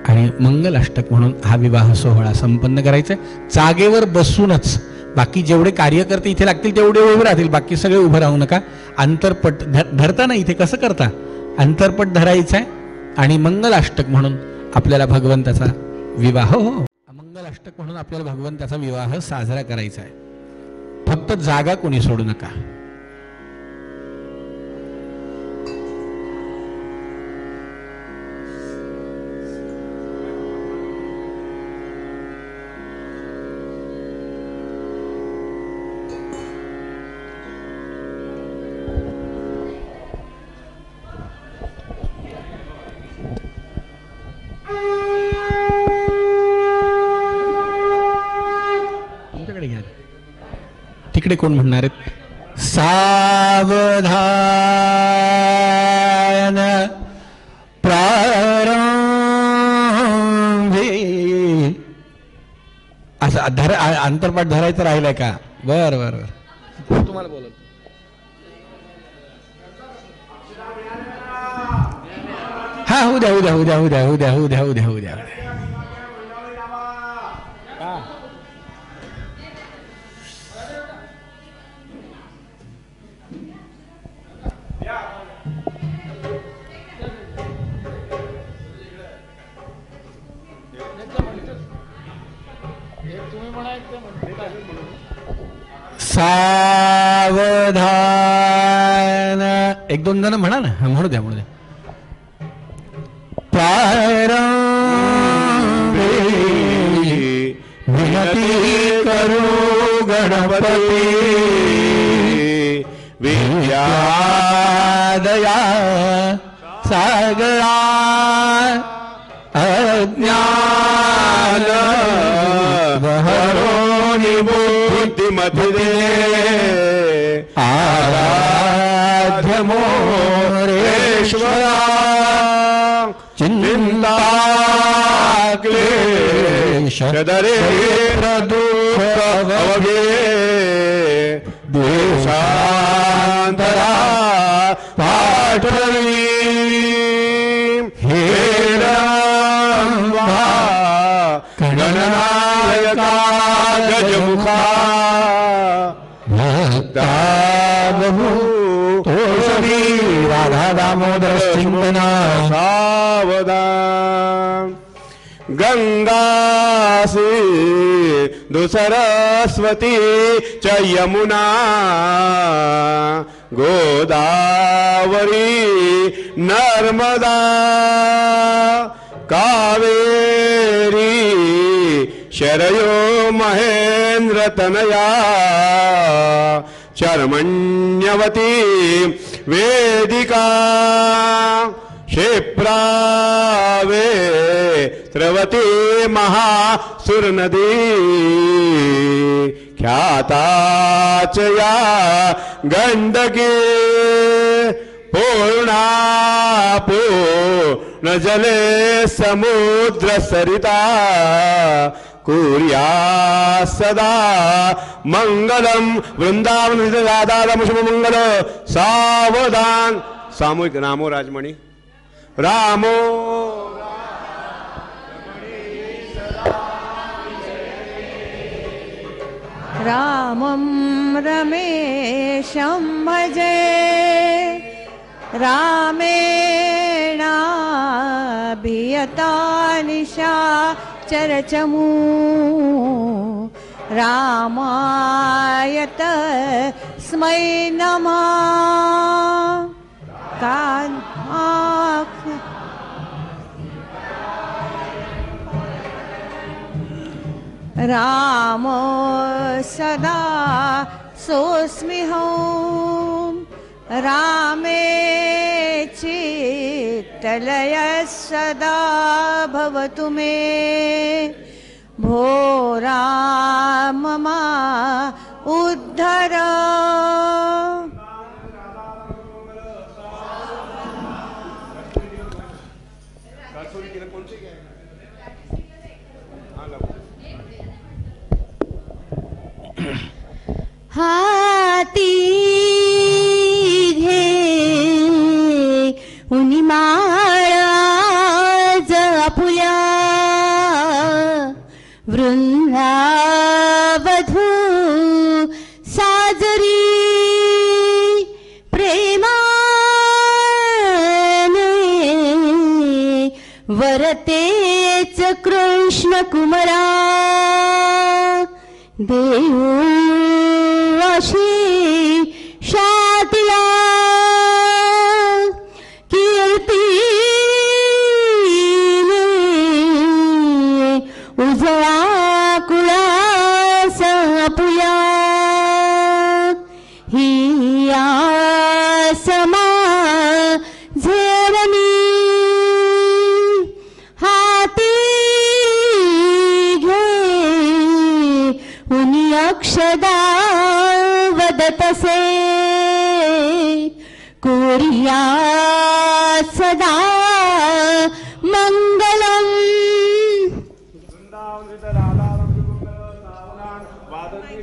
आणि मंगलाष्टक म्हणून हा विवाह सोहळा संपन्न करायचा आहे. जागेवर बसूनच, बाकी जेवढे कार्यकर्ते इथे लागतील तेवढे उभे राहतील, बाकी सगळे उभं राहू नका. अंतरपट धरता ना इथे, कसं करता, अंतरपट धरायचा आहे आणि मंगलाष्टक म्हणून आपल्याला भगवंताचा विवाह, हो मंगलाष्टक म्हणून आपल्याला भगवंताचा विवाह साजरा करायचा आहे. फक्त जागा कोणी सोडू नका. तिकडे कोण म्हणणार आहेत? सावधान प्रारंभी, असं अंतरपाठ धरायचं राहिलंय का? बर बर बर, तुम्हाला बोलत. हा होऊ द्या होऊ द्या होऊ द्या होऊ द्या होऊ द्या होऊ द्या होऊ द्या होऊ द्या. सावधान, एक दोन जण म्हणा ना, म्हणू द्या म्हणू द्या. प्रारंभी विनती करू गणपती, विद्यादया सागरा अज्ञान बहरोनि बुद्धिमते, आराध्य मोरेश्वरा चिंता क्लेश दरिद्र दुःख अवगे, देशांतरा पाठवी हे रंभा गणनायका गजमुखा, भक्ता बहु तोषवी राधा दामोदर सिंहना. सावधान गंगा सिंधु सरस्वती च यमुना, गोदावरी नर्मदा कावेरी शरयो महेंद्र तनया, चर्मण्यवती वेदिका क्षिप्रावे स्रवती महासुर नदी, ख्याताचया गंडकी पूर्णा पूर्ण जले समुद्र सरिता, कुर्या सदा मंगलम वृंदावन राधा शुभ मंगल. सावधान सामूहिक रामो राजमणी, रामो रामं रमेशं भजे, रामेणाभियता निशाचरचमू, रामाय तस्मै नमः. राम सदा सोऽस्म्यहं, रामे चित्तलय सदा भवतु मे, भो राम मा उद्धर. हाती घे वृंदावधू साजरी प्रेमाने वरतेच कृष्ण कुमरा देऊ अशी शातिला कीर्तीने उजळा कुळास आपुल्या ही आसमा झेरणी हाती घे उनी अक्षदा वदतसे कोरिया सदा मंगलम.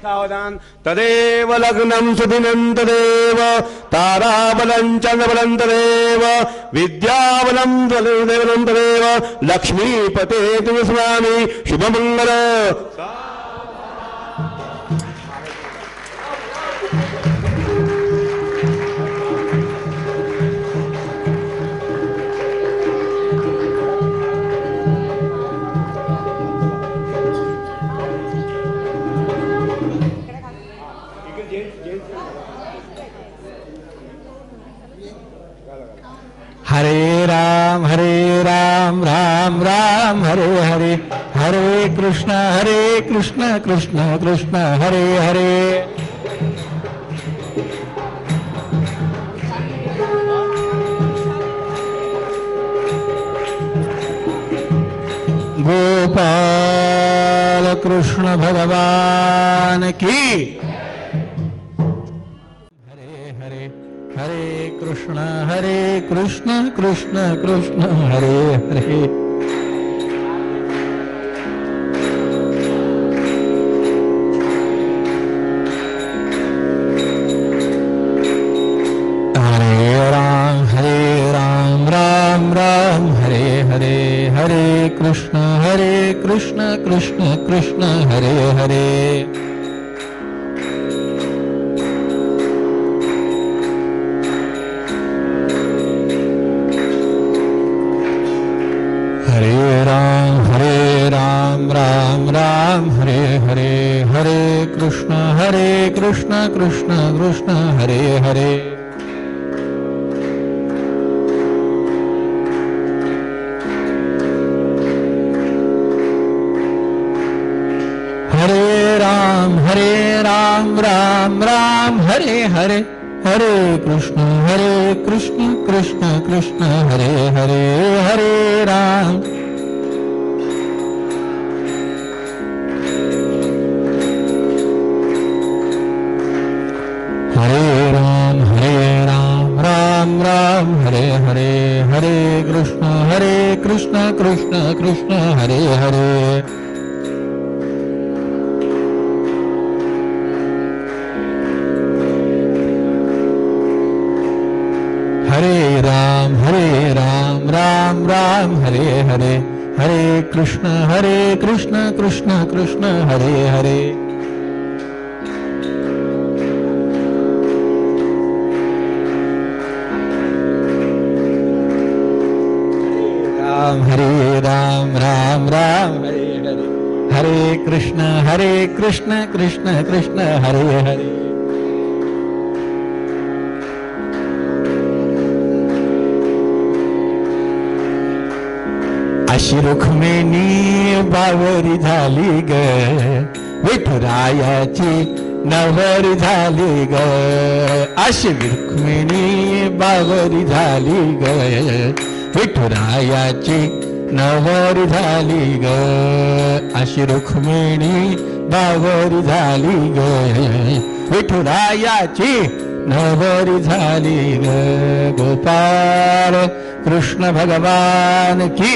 सावधान तदेव लग्नं सुदिनं तदेव ताराबलं चंद्रबलं तदेव विद्याबलं देवनं तदेव लक्ष्मीपते तुम स्वामी शुभमंगल. हरे राम राम राम हरे हरे हरे कृष्ण कृष्ण कृष्ण हरे हरे. गोपाल कृष्ण भगवान की. हरे कृष्ण कृष्ण कृष्ण हरे हरे. राम राम हरे हरे हरे कृष्ण कृष्ण कृष्ण हरे हरे. राम हरे हरे हरे कृष्ण कृष्ण कृष्ण हरे हरे. हरे राम राम हरे हरे हरे कृष्ण कृष्ण कृष्ण हरे हरे. हरे राम राम हरे हरे हरे कृष्ण कृष्ण कृष्ण हरे हरे. हरे राम राम हरे हरे हरे कृष्ण कृष्ण कृष्ण हरे हरे. हरे राम हरे हरे हरे कृष्ण कृष्ण कृष्ण हरे हरे. अशी रुक्मिणी बावरी झाली ग विठुरायाची नवरी झाली ग. अशी रुक्मिणी बावरी झाली ग विठुरायाची नवरी झाली ग. अशी रुक्मिणी बावरी झाली ग विठुरायाची नवरी झाली ग. गोपाल कृष्ण भगवान की.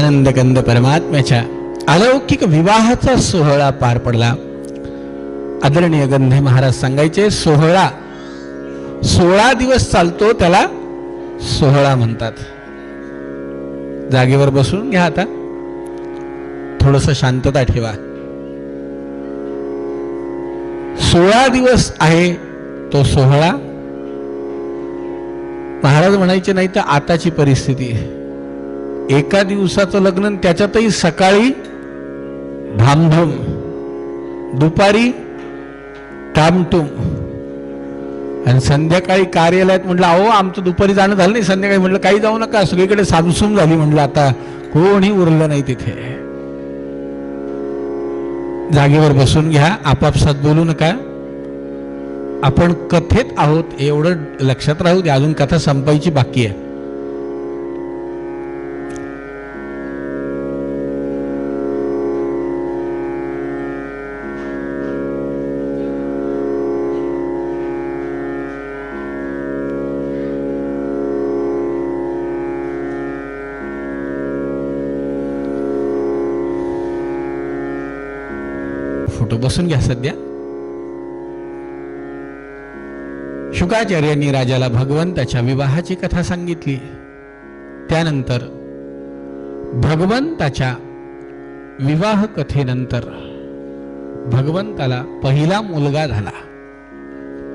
आनंदकंद परमात्म्याच्या अलौकिक विवाहाचा सोहळा पार पडला. आदरणीय गंधे महाराज सांगायचे, 16 दिवस चालतो त्याला सोहळा म्हणतात. जागेवर बसून घ्या, आता थोडस शांतता ठेवा. 16 दिवस आहे तो सोहळा. महाराज म्हणायचे, नाही तर आताची परिस्थिती आहे, एका दिवसाचं लग्न, त्याच्यातही सकाळी धामधूम, दुपारी टामटूम, आणि संध्याकाळी कार्यालयात म्हटलं, अहो आमचं दुपारी जाणं झालं नाही, संध्याकाळी म्हटलं काही जाऊ नका, सगळीकडे सामसूम झाली. म्हटलं आता कोणी उरलं नाही तिथे. जागेवर बसून घ्या, आपापसात बोलू नका. आपण कथेत आहोत एवढं लक्षात राहू दे, अजून कथा संपायची बाकी आहे. फोटो बसून घ्या. सध्या शुकाचार्यांनी राजाला भगवंताच्या विवाहाची कथा सांगितली. त्यानंतर भगवंताच्या विवाह कथेनंतर भगवंताला पहिला मुलगा झाला.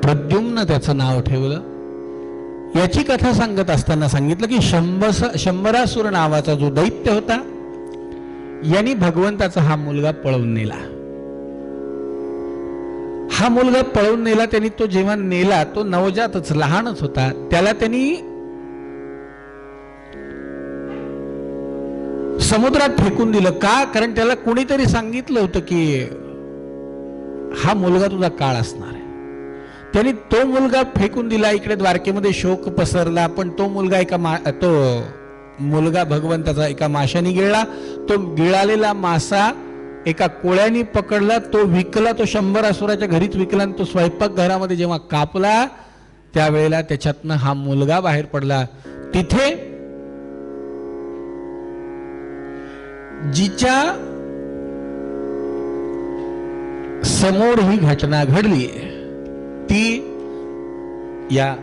प्रद्युम्न त्याचं नाव ठेवलं. याची कथा सांगत असताना सांगितलं की शंभरासुर नावाचा जो दैत्य होता, यांनी भगवंताचा हा मुलगा पळवून नेला. हा मुलगा पळवून नेला. त्यांनी तो जेव्हा नेला, तो नवजातच लहानच होता. त्याला त्यांनी समुद्रात फेकून दिलं. का? कारण त्याला कोणीतरी सांगितलं होतं की हा मुलगा तुझा काळ असणार आहे. त्यांनी तो मुलगा फेकून दिला. इकडे द्वारकेमध्ये शोक पसरला. पण तो मुलगा भगवंताचा एका माशाने गिळला. तो गिळालेला मासा एका कोळ्याने पकडला. तो विकला. तो 100 असुराच्या घरीच विकला. आणि तो स्वयंपाक घरामध्ये जेव्हा कापला, त्यावेळेला त्याच्यातनं हा मुलगा बाहेर पडला. तिथे जिच्या समोर ही घटना घडली, ती या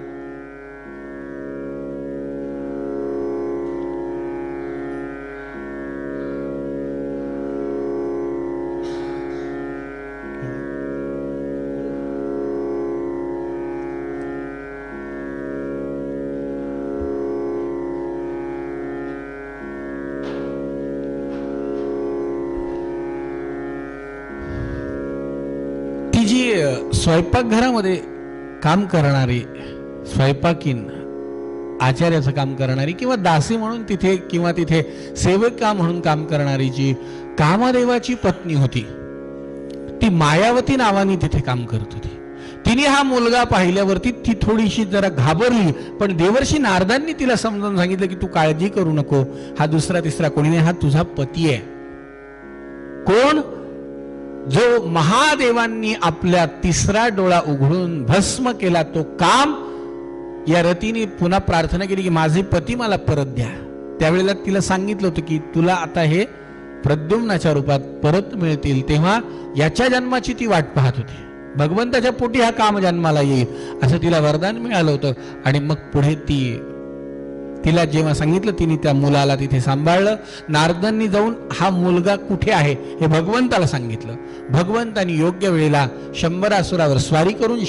स्वयंपाकघरामध्ये काम करणारी स्वयंपाकीन, आचार्याचं काम करणारी किंवा दासी म्हणून तिथे किंवा तिथे सेवका म्हणून काम करणारी जी कामदेवाची पत्नी होती, ती मायावती नावाने तिथे काम करत होती. तिने हा मुलगा पाहिल्यावरती ती थोडीशी जरा घाबरली. पण देवर्षी नारदांनी तिला समजावून सांगितलं की तू काळजी करू नको, हा दुसरा तिसरा कोणी नाही, हा तुझा पती आहे. कोण? जो महादेवांनी आपल्या तिसरा डोळा उघडून भस्म केला तो काम. या रतीने पुन्हा प्रार्थना केली की माझे पती मला परत द्या. त्यावेळेला तिला सांगितलं होतं की तुला आता हे प्रद्युम्नाच्या रूपात परत मिळतील. तेव्हा याच्या जन्माची ती वाट पाहत होती. भगवंताच्या पोटी हा काम जन्माला येईल असं तिला वरदान मिळालं होतं. आणि मग पुढे तिला जेव्हा सांगितलं, तिने त्या मुलाला तिथे सांभाळलं. नारदांनी जाऊन हा मुलगा कुठे आहे हे भगवंताला सांगितलं. भगवंतानी योग्य वेळेला 100 असुरावर स्वारी करून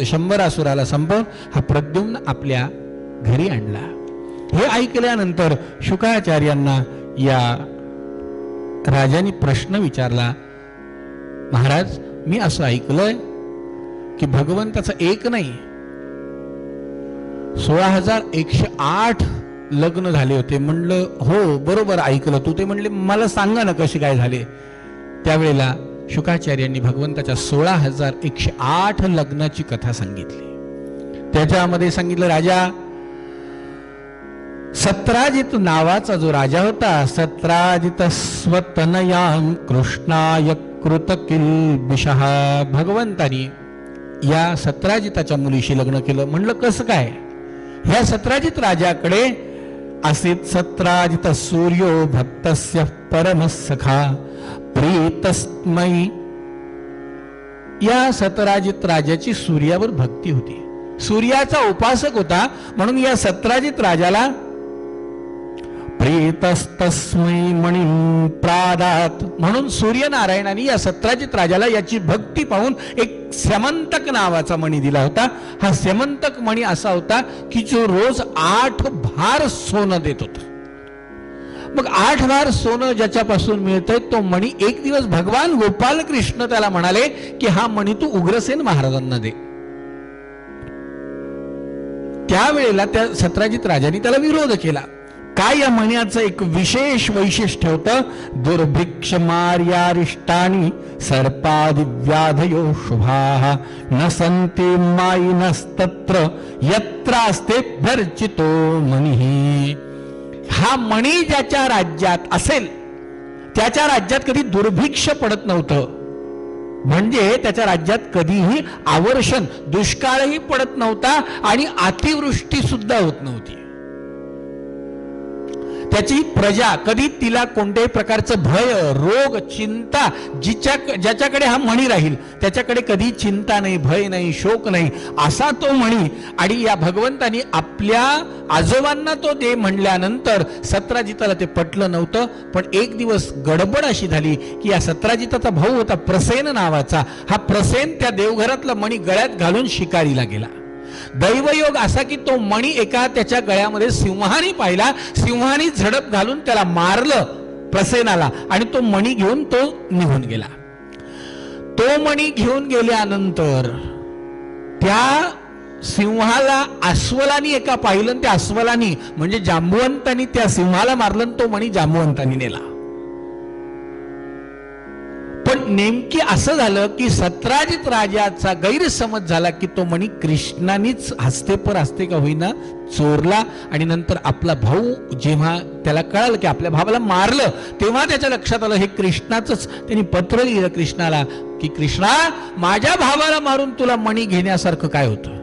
100 असुराला संपवून हा प्रद्युम्न आपल्या घरी आणला. हे ऐकल्यानंतर शुकाचार्यांना या राजाने प्रश्न विचारला, महाराज मी असं ऐकलंय की भगवंताचं एक नाही 16,108 लग्न झाले होते. म्हणलं हो बरोबर ऐकलं तू. ते म्हणले मला सांगा ना कसे काय झाले. त्यावेळेला शुकाचार्यांनी भगवंताच्या 16,108 लग्नाची कथा सांगितली. त्याच्यामध्ये सांगितलं, राजा सत्राजित नावाचा जो राजा होता, सत्राजित स्वतनयां कृष्णाय कृत किल्बिषः, भगवंतानी या सत्राजिताच्या मुलीशी लग्न केलं. म्हणलं कसं काय? ह्या सत्राजित राजाकडे आसीत सत्राजित सूर्यो भक्तस्य परमसखा प्रीतस्मै. या सत्राजित राजाची सूर्यावर भक्ती होती, सूर्याचा उपासक होता, म्हणून या सत्राजित राजाला प्रीतस्तस्मै मणिं प्रादात, म्हणून सूर्यनारायणाने या सत्राजित राजाला याची भक्ती पाहून एक स्यमंतक नावाचा मणी दिला होता. हा स्यमंतक मणी असा होता की जो रोज 8 भार सोनं देत होता. मग 8 भार सोनं ज्याच्यापासून मिळतंय तो मणी एक दिवस भगवान गोपाल कृष्ण त्याला म्हणाले की हा मणी तू उग्रसेन महाराजांना दे. त्यावेळेला त्या सत्राजित राजाने त्याला विरोध केला. काय या मण्याचं एक विशेष वैशिष्ट्य होतं, दुर्भिक्ष मार्यारिष्टानी सर्पादि व्याधयो शुभाः न सन्ति मायिनस्तत्र यत्रास्ते भर्चितो मणिः. हा मणी ज्याच्या राज्यात असेल त्याच्या राज्यात कधी दुर्भिक्ष पडत नव्हतं, म्हणजे त्याच्या राज्यात कधीही आवर्षण दुष्काळही पडत नव्हता आणि अतिवृष्टी सुद्धा होत नव्हती. त्याची प्रजा कधी तिला कोणत्याही प्रकारचं भय रोग चिंता ज्याच्याकडे हा मणी राहील त्याच्याकडे कधी चिंता नाही, भय नाही, शोक नाही, असा तो मणी. आणि या भगवंतानी आपल्या आजोबांना तो दे म्हणल्यानंतर सत्राजिताला ते पटलं नव्हतं. पण एक दिवस गडबड अशी झाली की या सत्राजिताचा भाऊ होता प्रसेन नावाचा, हा प्रसेन त्या देवघरातला मणी गळ्यात घालून शिकारीला गेला. दैवयोग असा की तो मणी एका त्याच्या गळ्यामध्ये सिंहाने पाहिला, सिंहाने झडप घालून त्याला मारलं प्रसेनाला आणि तो मणी घेऊन तो निघून गेला. तो मणी घेऊन गेल्यानंतर त्या सिंहाला अस्वलानी एका पाहिलं, त्या अस्वलानी म्हणजे जांबुवंतानी त्या सिंहाला मारलं, तो मणी जांबुवंतानी नेला. पण नेमकी असं झालं की सत्राजित राजाचा गैरसमज झाला की तो मणी कृष्णानीच हस्ते पर हस्ते का होईना चोरला. आणि नंतर आपला भाऊ जेव्हा त्याला कळालं की आपल्या भावाला मारलं तेव्हा त्याच्या लक्षात आलं हे कृष्णाचंच. त्यांनी पत्र लिहिलं कृष्णाला की कृष्णा, माझ्या भावाला मारून तुला मणी घेण्यासारखं काय होतं.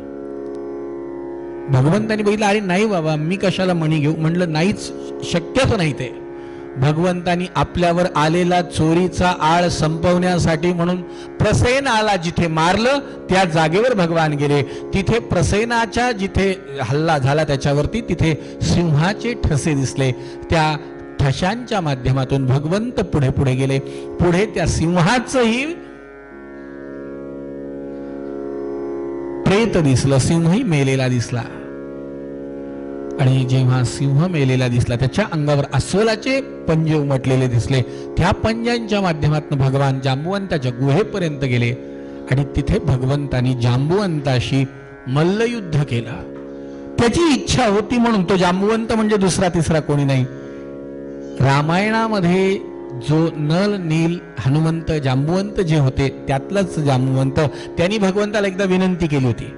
भगवंतानी बघितलं, अरे नाही बाबा, मी कशाला मणी घेऊ. म्हणलं नाहीच, शक्यच नाही ते. भगवंतानी आपल्यावर आलेला चोरीचा आळ संपवण्यासाठी म्हणून प्रसेनाला जिथे मारलं त्या जागेवर भगवान गेले. तिथे प्रसेनाच्या जिथे हल्ला झाला त्याच्यावरती तिथे सिंहाचे ठसे दिसले. त्या ठशांच्या माध्यमातून भगवंत पुढे पुढे गेले. पुढे त्या सिंहाचंही प्रेत दिसलं, सिंहही मेलेला दिसला. आणि जेव्हा सिंह मेलेला दिसला त्याच्या अंगावर अस्वलाचे पंजे उमटलेले दिसले. त्या पंजांच्या माध्यमातून भगवान जांबुवंताच्या गुहेपर्यंत गेले आणि तिथे भगवंतानी जांबुवंताशी मल्लयुद्ध केलं. त्याची इच्छा होती म्हणून. तो जांबुवंत म्हणजे दुसरा तिसरा कोणी नाही. रामायणामध्ये जो नल नील हनुमंत जांबुवंत जे होते त्यातलाच जांबुवंत. त्यांनी भगवंताला एकदा विनंती केली होती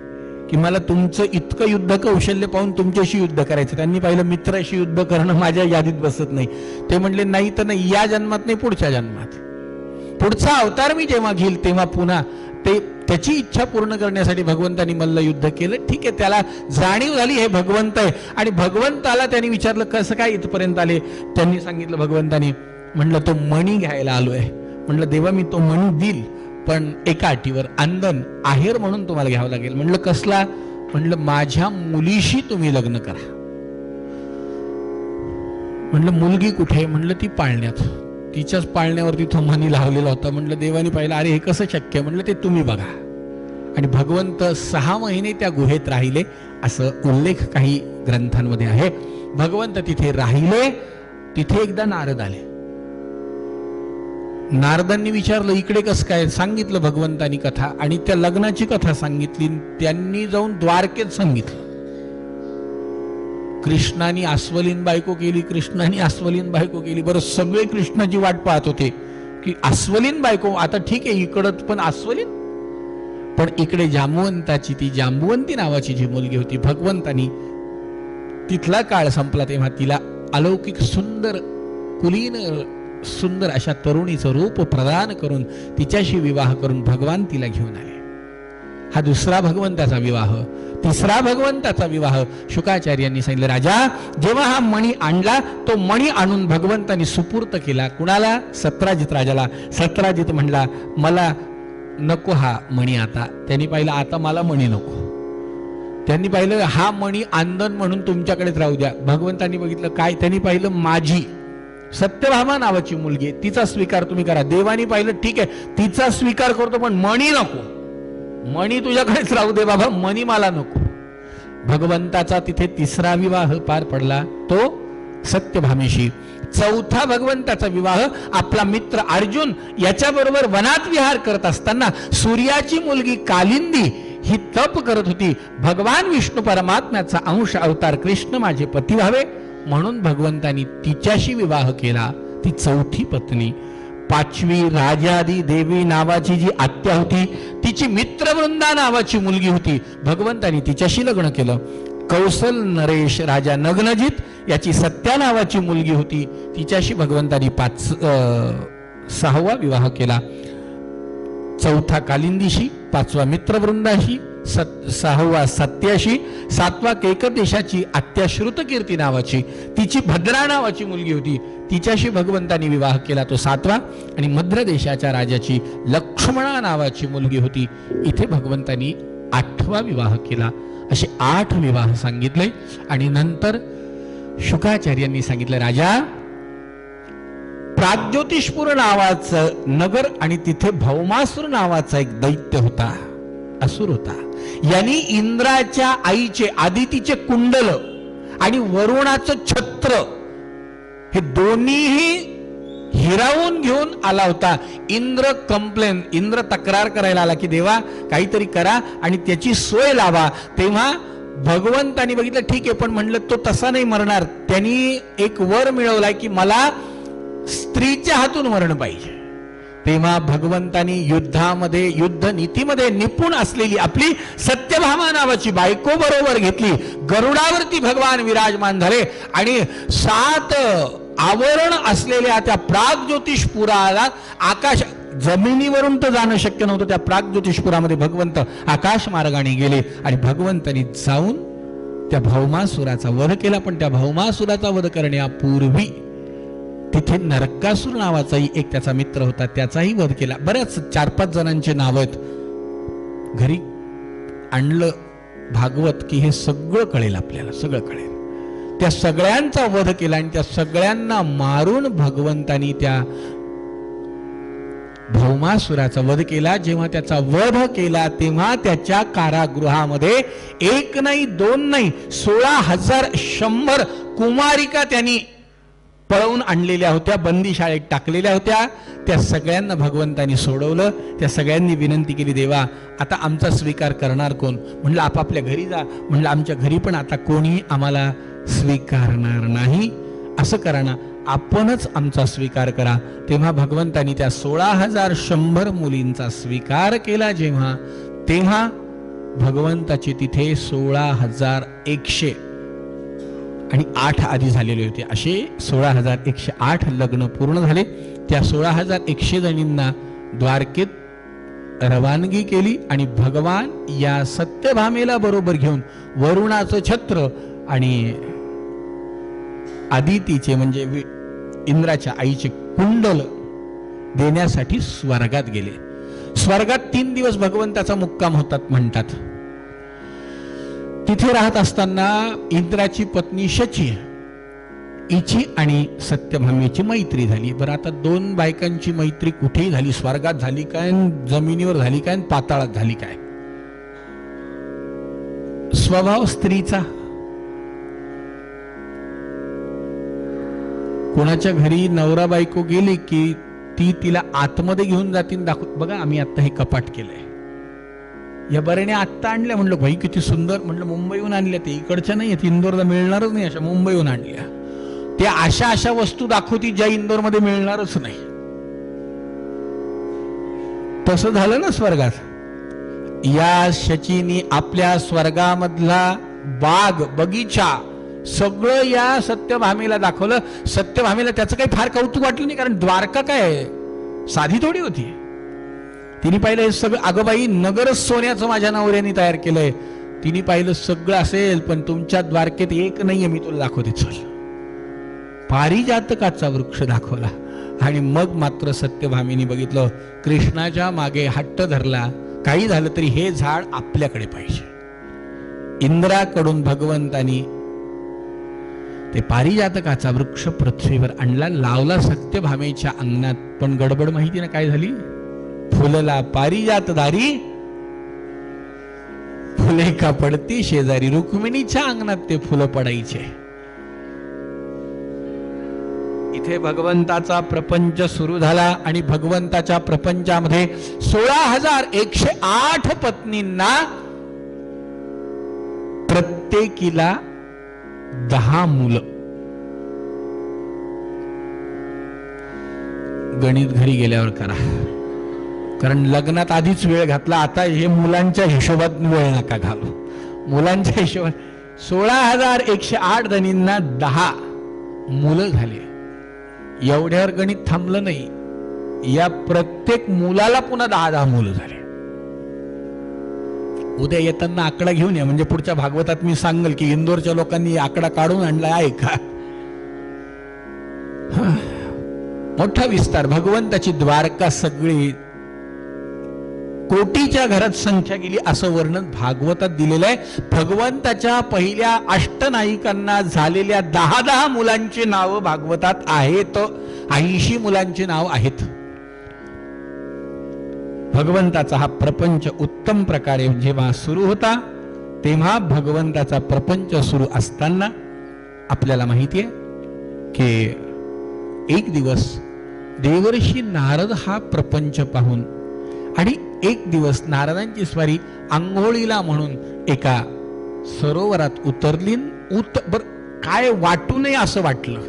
की मला तुमचं इतकं युद्ध कौशल्य पाहून तुमच्याशी युद्ध करायचं. त्यांनी पाहिलं मित्राशी युद्ध करणं माझ्या यादीत बसत नाही. ते म्हणले नाही तर नाही, या जन्मात नाही, पुढच्या जन्मात, पुढचा अवतार मी जेव्हा घेईल तेव्हा पुन्हा. ते त्याची इच्छा पूर्ण करण्यासाठी भगवंतानी मल्ल युद्ध केलं. ठीक आहे, त्याला जाणीव झाली हे भगवंत आहे. आणि भगवंताला त्यांनी विचारलं कसं काय इथपर्यंत आले. त्यांनी सांगितलं भगवंतानी, म्हणलं तो मणी घ्यायला आलोय. म्हणलं देवा मी तो मणी देईल पण एका अटीवर, अंदन आहेर म्हणून तुम्हाला घ्यावं लागेल. म्हणलं कसला. म्हणलं माझ्या मुलीशी तुम्ही लग्न करा. म्हणलं मुलगी कुठे. म्हणलं ती पाळण्यात. तिच्याच पाळण्यावर तिथं मणी लावलेला होता. म्हणलं देवानी पाहिलं, अरे हे कसं शक्य. म्हणलं ते तुम्ही बघा. आणि भगवंत 6 महिने त्या गुहेत राहिले असं उल्लेख काही ग्रंथांमध्ये आहे. भगवंत तिथे राहिले. तिथे एकदा नारद आले. नारदांनी विचारलं इकडे कसं काय. सांगितलं भगवंतानी कथा आणि त्या लग्नाची कथा सांगितली. त्यांनी जाऊन द्वारकेत सांगितलं. कृष्णाने अस्वलीन बायको केली, कृष्णाने अस्वलीन बायको केली. बरं, सगळे कृष्णाची वाट पाहत होते की अस्वलीन बायको. आता ठीक आहे, इकडं पण अस्वलीन, पण इकडे जांबुवंताची ती जांबुवंती नावाची जी मुलगी होती, भगवंतानी तिथला काळ संपला तेव्हा तिला अलौकिक सुंदर कुलीन सुंदर अशा तरुणीचं रूप प्रदान करून तिच्याशी विवाह करून भगवान तिला घेऊन आले. हा दुसरा भगवंताचा विवाह. तिसरा भगवंताचा विवाह शुकाचार्यांनी सांगितलं. राजा, जेव्हा हा मणी आणला, तो मणी आणून भगवंतानी सुपूर्त केला. कुणाला? सत्राजित राजाला. सत्राजित म्हणला, मला नको हा मणी आता. त्यांनी पाहिलं आता मला मणी नको. त्यांनी पाहिलं हा मणी आंदन म्हणून तुमच्याकडेच राहू द्या. भगवंतांनी बघितलं काय? त्यांनी पाहिलं माझी सत्यभामा नावाची मुलगी आहे, तिचा स्वीकार तुम्ही करा. देवानी पाहिलं ठीक आहे तिचा स्वीकार करतो, पण मणी नको. मणी तुझ्याकडेच राहू दे बाबा, मणी मला नको. भगवंताचा तिथे तिसरा विवाह पार पडला, तो सत्यभामेशी. चौथा भगवंताचा विवाह आपला मित्र अर्जुन याच्याबरोबर वनात विहार करत असताना सूर्याची मुलगी कालिंदी ही तप करत होती. भगवान विष्णू परमात्म्याचा अंश अवतार कृष्ण माझे पती व्हावे म्हणून भगवंतानी तिच्याशी विवाह केला. ती चौथी पत्नी. पाचवी राजादी देवी नावाची जी आत्या होती, तिची मित्रवृंदा नावाची मुलगी होती. भगवंतानी तिच्याशी लग्न केलं. कौसल नरेश राजा नग्नजित याची सत्या नावाची मुलगी होती, तिच्याशी भगवंतानी सहावा विवाह केला. चौथा कालिंदीशी, पाचवा मित्रवृंदाशी, सहावा सत्याशी, सातवा केकदेशाची आत्या श्रुतकीर्ती नावाची, तिची भद्रा नावाची मुलगी होती, तिच्याशी भगवंतानी विवाह केला, तो सातवा. आणि मद्र देशाच्या राजाची लक्ष्मणा नावाची मुलगी होती, इथे भगवंतानी आठवा विवाह केला. असे 8 विवाह सांगितले. आणि नंतर शुकाचार्यांनी सांगितलं, राजा, प्राग्ज्योतिषपूर नावाचं नगर आणि तिथे भौमासूर नावाचा एक दैत्य होता, असुर होता. यांनी इंद्राच्या आईचे आदितीचे कुंडल आणि वरुणाचं छत्र हे दोन्हीही हिरावून घेऊन आला होता. इंद्र तक्रार करायला आला की देवा काहीतरी करा आणि त्याची सोय लावा. तेव्हा भगवंतानी बघितलं ठीक आहे, पण म्हणलं तो तसा नाही मरणार. त्यांनी एक वर मिळवलाय की मला स्त्रीच्या हातून मरण पाहिजे. तेव्हा भगवंतानी युद्धामध्ये, युद्ध नीतीमध्ये निपुण असलेली आपली सत्यभामा नावाची बायको बरोबर घेतली. गरुडावरती भगवान विराजमान झाले आणि 7 आवरण असलेल्या त्या प्राग्ज्योतिषपुराला, आकाश जमिनीवरून तर जाणं शक्य नव्हतं, त्या प्राग्ज्योतिषपुरामध्ये भगवंत आकाश मार्गाने गेले आणि भगवंतानी जाऊन त्या भौमासुराचा वध केला. पण त्या भौमासुराचा वध करण्यापूर्वी तिथे नरकासूर नावाचाही एक त्याचा मित्र होता, त्याचाही वध केला. बऱ्याच 4-5 जणांचे नाव आहेत. घरी आणलं भागवत की हे सगळं कळेल आपल्याला, सगळं कळेल. त्या सगळ्यांचा वध केला आणि त्या सगळ्यांना मारून भगवंतानी त्या भौमासुराचा वध केला. जेव्हा त्याचा वध केला तेव्हा त्याच्या कारागृहामध्ये 1 नाही 2 नाही 16,100 कुमारिका त्यांनी पळवून आणलेल्या होत्या, बंदीशाळेत टाकलेल्या होत्या. त्या सगळ्यांना भगवंतानी सोडवलं. त्या सगळ्यांनी विनंती केली, देवा आता आमचा स्वीकार करणार कोण? म्हणलं आपापल्या घरी जा. म्हणलं आमच्या घरी पण आता कोणी आम्हाला स्वीकारणार नाही, असं करा ना, आपणच आमचा स्वीकार करा. तेव्हा भगवंतानी त्या 16,100 मुलींचा स्वीकार केला. जेव्हा तेव्हा भगवंताचे तिथे 16,100 आणि 8 आधी झालेले होते, असे 16,108 लग्न पूर्ण झाले. त्या 16,100 जणींना द्वारकेत रवानगी केली आणि भगवान या सत्यभामेला बरोबर घेऊन वरुणाचं छत्र आणि आदितीचे म्हणजे इंद्राच्या आईचे कुंडल देण्यासाठी स्वर्गात गेले. स्वर्गात 3 दिवस भगवंताचा मुक्काम होतात म्हणतात. तिथे राहत असताना इंद्राची पत्नी शची हिची आणि सत्यभामेची मैत्री झाली. बरं, आता 2 बायकांची मैत्री कुठेही झाली, स्वर्गात झाली काय, जमिनीवर झाली काय, पाताळात झाली काय? स्वभाव स्त्रीचा. कोणाच्या घरी नवरा बायको गेली की ती तिला आतमध्ये घेऊन जातील, दाखव बघा आम्ही आता हे कपाट केलंय, या बऱ्याने आत्ता आणल्या. म्हणलं भाई किती सुंदर. म्हणलं मुंबईहून आणल्या, ते इकडच्या नाही आहेत, इंदोरला मिळणारच नाही, अशा मुंबईहून आणल्या. त्या अशा वस्तू दाखवती ज्या इंदोरमध्ये मिळणारच नाही. तसं झालं ना स्वर्गात. या शचीनी आपल्या स्वर्गामधला बाग बगीचा सगळं या सत्यभामेला दाखवलं. सत्यभामेला त्याचं काही फार कौतुक वाटलं नाही, कारण द्वारका काय साधी थोडी होती. तिने पाहिलं हे सगळं, अगं बाई नगरच सोन्याचं माझ्या नवऱ्याने तयार केलंय. तिने पाहिलं सगळं असेल पण तुमच्या द्वारकेत एक नाहीये, मी तुला दाखवते चल. पारिजातकाचा वृक्ष दाखवला आणि मग मात्र सत्यभामीनी बघितलं, कृष्णाच्या मागे हट्ट धरला, काही झालं तरी हे झाड आपल्याकडे पाहिजे. इंद्राकडून भगवंतानी ते पारिजातकाचा वृक्ष पृथ्वीवर आणला, लावला सत्यभामेच्या अंगणात. पण गडबड माहिती ना काय झाली? फुलला पारिजात दारी, फुले का पडती शेजारी. रुक्मिणीच्या अंगणात ते फुलं पडायचे. इथे भगवंताचा प्रपंच सुरू झाला आणि भगवंताच्या प्रपंचामध्ये 16,108 पत्नींना, प्रत्येकीला 10 मुलं. गणित घरी गेल्यावर करा, कारण लग्नात आधीच वेळ घातला, आता हे मुलांच्या हिशोबात वेळ नका घालू. मुलांच्या हिशोबात 16,108 जणींना 10 मुलं झाले. एवढ्यावर गणित थांबलं नाही, या प्रत्येक मुलाला पुन्हा 10 मुलं झाले. उद्या येताना आकडा घेऊन या, म्हणजे पुढच्या भागवतात मी सांगेल की इंदोरच्या लोकांनी आकडा काढून आणला आहे का. मोठा विस्तार. भगवंताची द्वारका सगळी कोटीच्या घरात संख्या गेली असं वर्णन भागवतात दिलेलं आहे. भगवंताच्या पहिल्या अष्टनायिकांना झालेल्या 10 मुलांची नावं भागवतात आहेत. 80 मुलांची नाव आहेत. भगवंताचा हा प्रपंच उत्तम प्रकारे जेव्हा सुरू होता, तेव्हा भगवंताचा प्रपंच सुरू असताना आपल्याला माहिती आहे की एक दिवस देवर्षी नारद हा प्रपंच पाहून, आणि एक दिवस नारदांची स्वारी आंघोळीला म्हणून एका सरोवरात उतरली. काय वाटू नये असं वाटलं.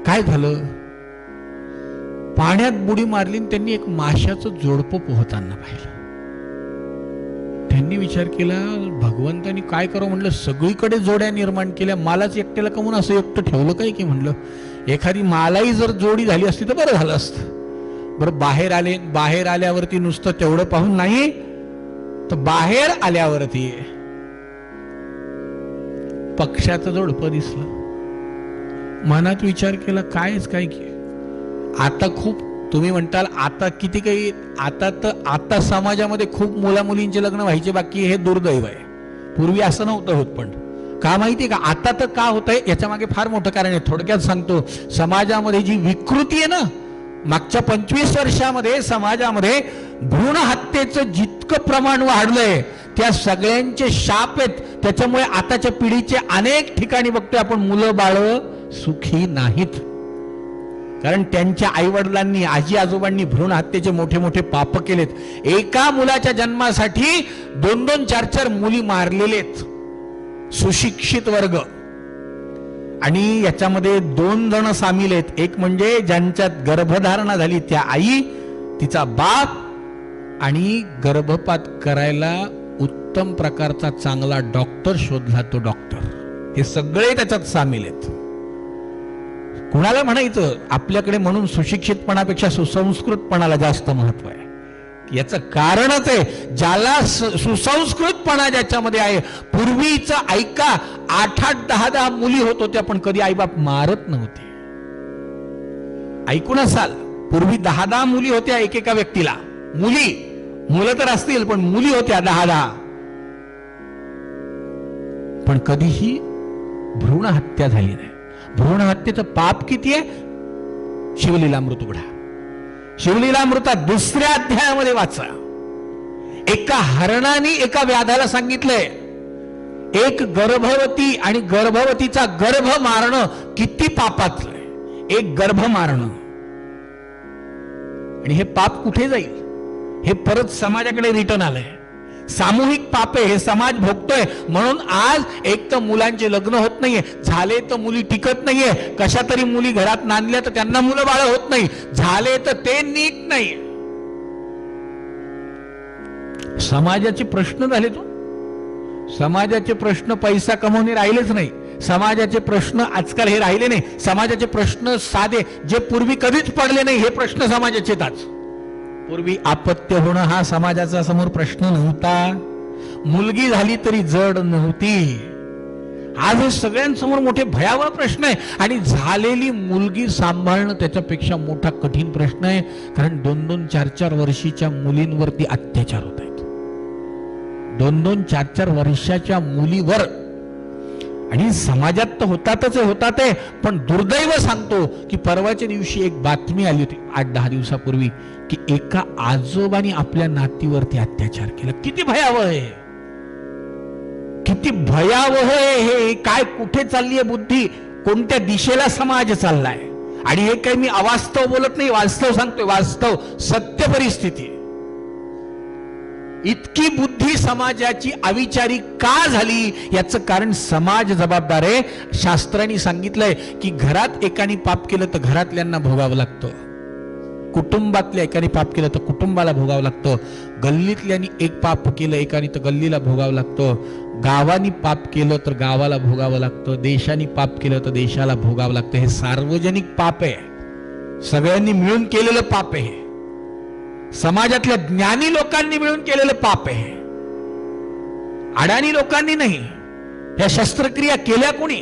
काय झालं? पाण्यात बुडी मारली. त्यांनी एक माशाचं जोडपं पोहताना पाहिलं. त्यांनी विचार केला, भगवंतानी काय करावं म्हणलं, सगळीकडे जोड्या निर्माण केल्या, मलाच एकट्याला कमून असं एकटं ठेवलं काय की म्हणलं, एखादी मालाही जर जोडी झाली असती तर बरं झालं असतं. बरं बाहेर आले. बाहेर आल्यावरती नुसतं तेवढं पाहून नाही, तर बाहेर आल्यावरती पक्ष्याचं जोडपं दिसलं. मनात विचार केला, कायच काय की आता खूप, तुम्ही म्हणताल आता किती काही, आता समाजामध्ये खूप मुला मुलींचे लग्न व्हायचे बाकी, हे दुर्दैव आहे. पूर्वी असं नव्हतं होत. पण का माहितीये का आता तर का होतंय, याच्या मागे फार मोठं कारण आहे. थोडक्यात सांगतो, समाजामध्ये जी विकृती आहे ना, मागच्या 25 वर्षामध्ये समाजामध्ये भ्रूण हत्येचं जितकं प्रमाण वाढलंय, त्या सगळ्यांचे शाप आहेत. त्याच्यामुळे आताच्या पिढीचे अनेक ठिकाणी बघतोय आपण, मुलं बाळ सुखी नाहीत. कारण त्यांच्या आईवडिलांनी, आजी आजोबांनी भ्रूण हत्येचे मोठे मोठे पाप केलेत. एका मुलाच्या जन्मासाठी 2-2, 4-4 मुली मारलेलेत सुशिक्षित वर्ग. आणि याच्यामध्ये 2 जण सामील आहेत. एक म्हणजे ज्यांच्यात गर्भधारणा झाली त्या आई, तिचा बाप, आणि गर्भपात करायला उत्तम प्रकारचा चांगला डॉक्टर शोधला तो डॉक्टर. हे सगळे त्याच्यात सामील आहेत. कुणाला म्हणायचं आपल्याकडे म्हणून सुशिक्षितपणापेक्षा सुसंस्कृतपणाला जास्त महत्व आहे. याचं कारणच आहे, ज्याला सुसंस्कृतपणा ज्याच्यामध्ये आहे. पूर्वीचं ऐका, 8-8, 10-10 मुली होत होत्या, पण कधी आईबाप मारत नव्हते. ऐकून असाल, पूर्वी 10-10 मुली होत्या एकेका व्यक्तीला. मुलं तर असतील पण मुली होत्या 10-10. पण कधीही भ्रूण हत्या झाली नाही. भ्रूण हत्येचं पाप किती आहे? शिवलीलामृत उघडा. शिवलीलामृतात 2ऱ्या अध्यायामध्ये वाचा. एका हरणाने एका व्याधाला सांगितलंय, एक गर्भवती आणि गर्भवतीचा गर्भ मारणं किती पापातलंय. एक गर्भ मारणं, आणि हे पाप कुठे जाईल? हे परत समाजाकडे रिटर्न आलंय. सामूहिक पाप आहे, हे समाज भोगतोय. म्हणून आज एक तर मुलांचे लग्न होत नाहीये, झाले तर मुली टिकत नाहीये. कशा तरी मुली घरात नांदल्या तर त्यांना मुलं बाळ होत नाही, झाले तर ते नीट नाही. समाजाचे प्रश्न झाले. तो समाजाचे प्रश्न पैसा कमवणे राहिलेच नाही. समाजाचे प्रश्न आजकाल हे राहिले नाही. समाजाचे प्रश्न साधे, जे पूर्वी कधीच पडले नाही, हे प्रश्न समाजाचे आज. पूर्वी अपत्य होणं हा समाजाचा समोर प्रश्न नव्हता. मुलगी झाली तरी जड नव्हती. आज हे सगळ्यांसमोर मोठे भयावह प्रश्न आहे. आणि झालेली मुलगी सांभाळणं त्याच्यापेक्षा मोठा कठीण प्रश्न आहे. कारण 2-2, 4-4 वर्षीच्या मुलींवरती अत्याचार होत आहेत. 2-2, 4-4 वर्षाच्या मुलीवर. आणि समाजात तर होतात आहे. पण दुर्दैव सांगतो की परवाच्या दिवशी एक बातमी आली होती 8-10 दिवसापूर्वी की एका आजोबाने आपल्या नातीवरती अत्याचार केला. किती भयावह आहे, किती भयावह आहे हे. काय कुठे चालली आहे बुद्धी, कोणत्या दिशेला समाज चाललाय. आणि हे काही मी अवास्तव बोलत नाही, वास्तव सांगतोय. वास्तव सत्य परिस्थिती. इतकी बुद्धी समाजाची अविचारी का झाली याचं कारण समाज जबाबदार आहे. शास्त्रांनी सांगितलंय की घरात एकाने पाप केलं तर घरातल्यांना भोगावं लागतं. कुटुंबातल्या एकाने पाप केलं तर कुटुंबाला भोगावं लागतं. गल्लीतल्यानी एक पाप केलं एकाने तर गल्लीला भोगावं लागतं. गावानी पाप केलं तर गावाला भोगावं लागतं. देशाने पाप केलं तर देशाला भोगावं लागतं. हे सार्वजनिक पाप आहे, सगळ्यांनी मिळून केलेलं पाप आहे. समाजातल्या ज्ञानी लोकांनी मिळून केलेलं पाप आहे, अडाणी लोकांनी नाही. ह्या शस्त्रक्रिया केल्या कोणी?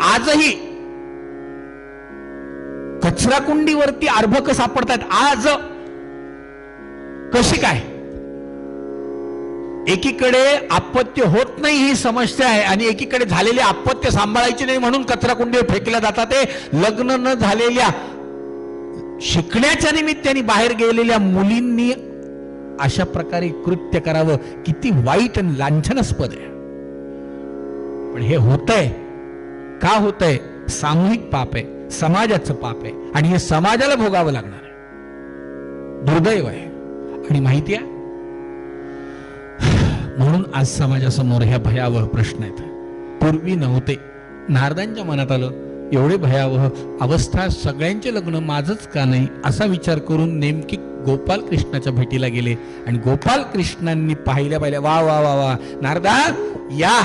आजही कचराकुंडीवरती अर्भक सापडतात. आज कशी काय? एकीकडे अपत्य होत नाही ही समस्या आहे आणि एकीकडे झालेले अपत्य सांभाळायचे नाही म्हणून कचराकुंडीवर फेकल्या जातात. ते लग्न न झालेल्या शिकण्याच्या निमित्ताने बाहेर गेलेल्या मुलींनी अशा प्रकारे कृत्य करावं, किती वाईट आणि लांछनास्पद आहे. पण हे होतंय का? होतंय सामूहिक पाप आहे, समाजाचं पाप आहे आणि हे समाजाला भोगावं लागणार आहे. दुर्दैव आहे. आणि माहिती आहे म्हणून आज समाजासमोर ह्या भयावह प्रश्न आहेत. पूर्वी नव्हते. नारदांच्या मनात आलं एवढे भयावह अवस्था, सगळ्यांचे लग्न माझंच का नाही असा विचार करून नेमकी गोपाल कृष्णाच्या भेटीला गेले. आणि गोपाल कृष्णांनी पाहिल्या वा वा वा वा नारदा या.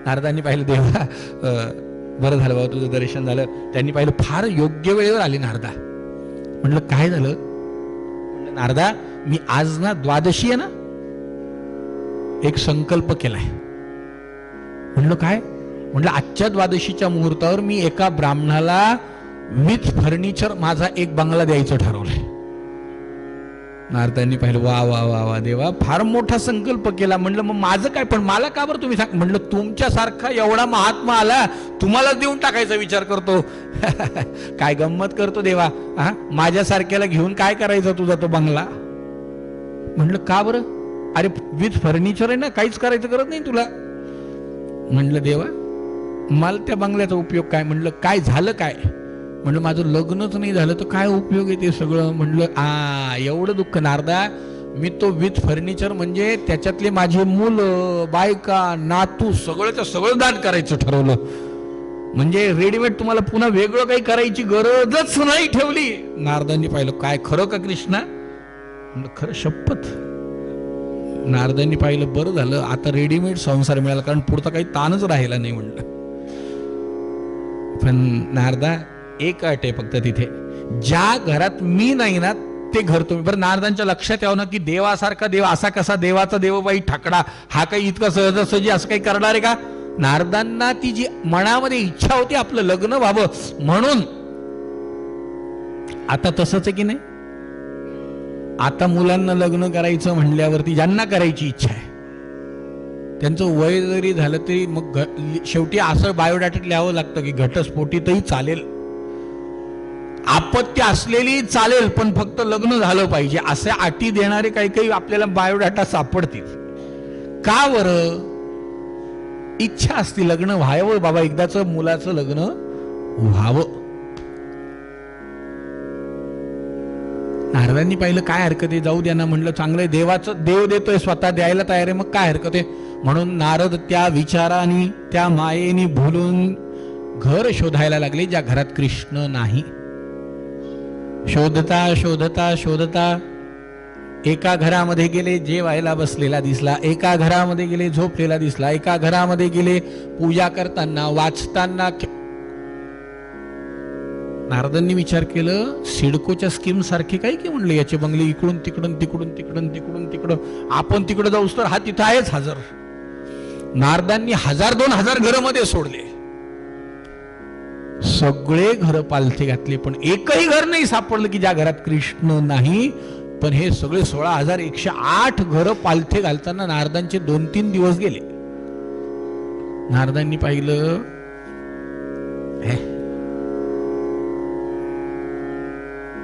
नारदांनी पाहिलं देवा बरं झालं बाबा तुझं दर्शन झालं. त्यांनी पाहिलं फार योग्य वेळेवर आले नारदा. म्हटलं काय झालं? म्हटलं नारदा मी आज ना द्वादशी आहे ना एक संकल्प केलाय. म्हणलं काय? म्हटलं आजच्या द्वादशीच्या मुहूर्तावर मी एका ब्राह्मणाला विथ फर्निचर माझा एक बंगला द्यायचं ठरवलंय. नारदांनी पाहिलं वा वा वा वा देवा फार मोठा संकल्प केला. म्हणलं मग माझं काय? पण मला का बरं तुम्ही सांग? म्हणलं तुमच्यासारखा एवढा महात्मा आला तुम्हाला देऊन टाकायचा विचार करतो. काय गंमत करतो देवा. हा माझ्यासारख्याला घेऊन काय करायचं तुझा तो बंगला? म्हणलं का बरं? अरे विथ फर्निचर आहे ना, काहीच करायचं करत नाही तुला. म्हणलं देवा मला त्या बंगल्याचा उपयोग काय? म्हणलं काय झालं काय? म्हणलं माझं लग्नच नाही झालं तर काय उपयोग आहे ते सगळं? म्हणलं एवढं दुःख नारदा. मी तो विथ फर्निचर म्हणजे त्याच्यातले माझे मुलं बायका नातू सगळंच्या सगळं दान करायचं ठरवलं. म्हणजे रेडीमेड तुम्हाला पुन्हा वेगळं काही करायची गरजच नाही ठेवली. नारदांनी पाहिलं काय खरं का कृष्णा? म्हणलं खरं शपथ. नारदांनी पाहिलं बरं झालं आता रेडीमेड संसार मिळाला, कारण पुढचा काही ताणच राहिला नाही. म्हणलं पण नारदा एक अट आहे फक्त तिथे, ज्या घरात मी नाही ना ते घर तुम्ही. बरं नारदांच्या लक्षात यावं ना की देवासारखा देव असा कसा देवाचा देवबाई ठाकडा हा काही इतका सहजासहजी असं काही करणार आहे का? नारदांना ती जी मनामध्ये इच्छा होती आपलं लग्न व्हावं म्हणून. आता तसंच आहे की नाही? आता मुलांना लग्न करायचं म्हणल्यावरती ज्यांना करायची इच्छा आहे त्यांचं वय जरी झालं तरी मग शेवटी असं बायोडाटात लिहावं लागतं की घटस्फोटीतही चालेल, आपत्ती असलेली चालेल, पण फक्त लग्न झालं पाहिजे असे अटी देणारे काही काही आपल्याला बायोडाटा सापडतील. का बरं? इच्छा असते लग्न व्हावं बाबा, एकदाच मुलाचं लग्न व्हावं. नारदांनी पाहिलं काय हरकत आहे, जाऊ द्या ना. म्हणलं चांगलंय, देवाचं देव देतोय स्वतः द्यायला तयार आहे, मग काय हरकत आहे. म्हणून नारद त्या विचाराने त्या मायेने भुलून घर शोधायला लागले ज्या घरात कृष्ण नाही. शोधता शोधता शोधता एका घरामध्ये गेले, जेवायला बसलेला दिसला. एका घरामध्ये गेले, झोपलेला दिसला. एका घरामध्ये गेले, पूजा करताना वाचताना नारदांनी विचार केलं, सिडकोच्या स्कीम सारखे काय की म्हणलं, याचे बंगले इकडून तिकडून तिकडून तिकडून तिकडून तिकडं, आपण तिकडं जाऊस तर हा तिथं आहेच हजर. नारदांनी 1000-2000 घरं मध्ये सोडले, सगळे घर पालथे घातले, पण एकही घर नाही सापडलं की ज्या घरात कृष्ण नाही. पण हे सगळे 16,108 घरं पालथे घालताना नारदांचे 2-3 दिवस गेले. नारदांनी पाहिलं,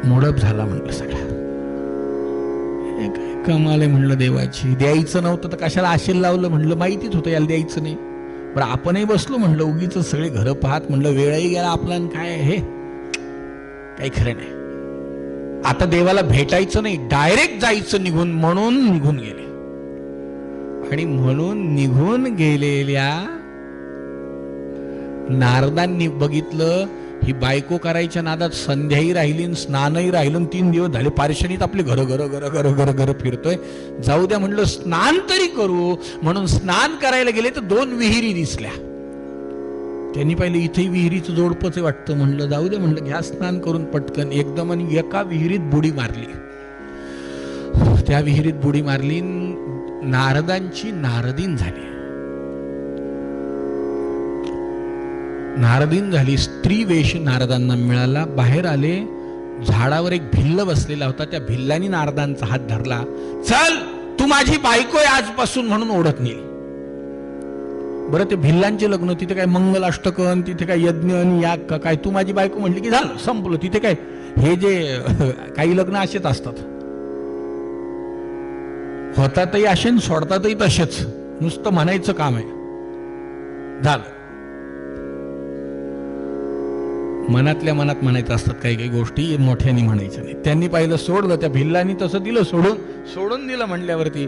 मोडप झाला म्हणलं सगळा. काय कमाल आहे म्हणलं देवाची. द्यायचं नव्हतं तर कशाला आशेल लावलं म्हणलं, माहितीच होतं याला द्यायचं नाही. बरं आपणही बसलो म्हणलं, उगीच सगळे घर पाहत म्हणलं, वेळही गेला आपला, काय हे काही खरं नाही. आता देवाला भेटायचं नाही, डायरेक्ट जायचं निघून, म्हणून निघून गेले. आणि म्हणून निघून गेलेल्या नारदांनी बघितलं, ही बायको करायच्या नादात संध्याही राहिली, स्नानही राहिलं, 3 दिवस झाले पारशनीत आपले घर घर घर घर घर घर फिरतोय. जाऊ द्या म्हणलं, स्नान तरी करू म्हणून स्नान करायला गेले तर 2 विहिरी दिसल्या. त्यांनी पाहिलं इथेही विहिरीचं जोडपच वाटतं, म्हणलं जाऊ दे म्हणलं, घ्या स्नान करून पटकन. एकदम आणि एका विहिरीत बुडी मारली. त्या विहिरीत बुडी मारली, नारदांची नारदीन झाली. नारदीन झाली, स्त्री वेश नारदांना मिळाला. बाहेर आले, झाडावर एक भिल्ल बसलेला होता, त्या भिल्लानी नारदांचा हात धरला. चल तू माझी बायको आहे आजपासून म्हणून ओढत नेली. बरं ते भिल्लांचे लग्न, तिथे काय मंगलाष्टकन, तिथे काय यज्ञ आणि याग काय, तू माझी बायको म्हटली की झालं संपलं. तिथे काय हे जे काही लग्न असेच असतात, होतातही असे सोडतातही तसेच, नुसतं म्हणायचं काम आहे, झालं. मनातल्या मनात म्हणायचं असतात काही काही गोष्टी, मोठ्याने म्हणायचं नाही. त्यांनी पाहिलं, सोडलं. त्या भिल्लांनी तसं दिलं, सोडून दिलं. म्हणल्यावरती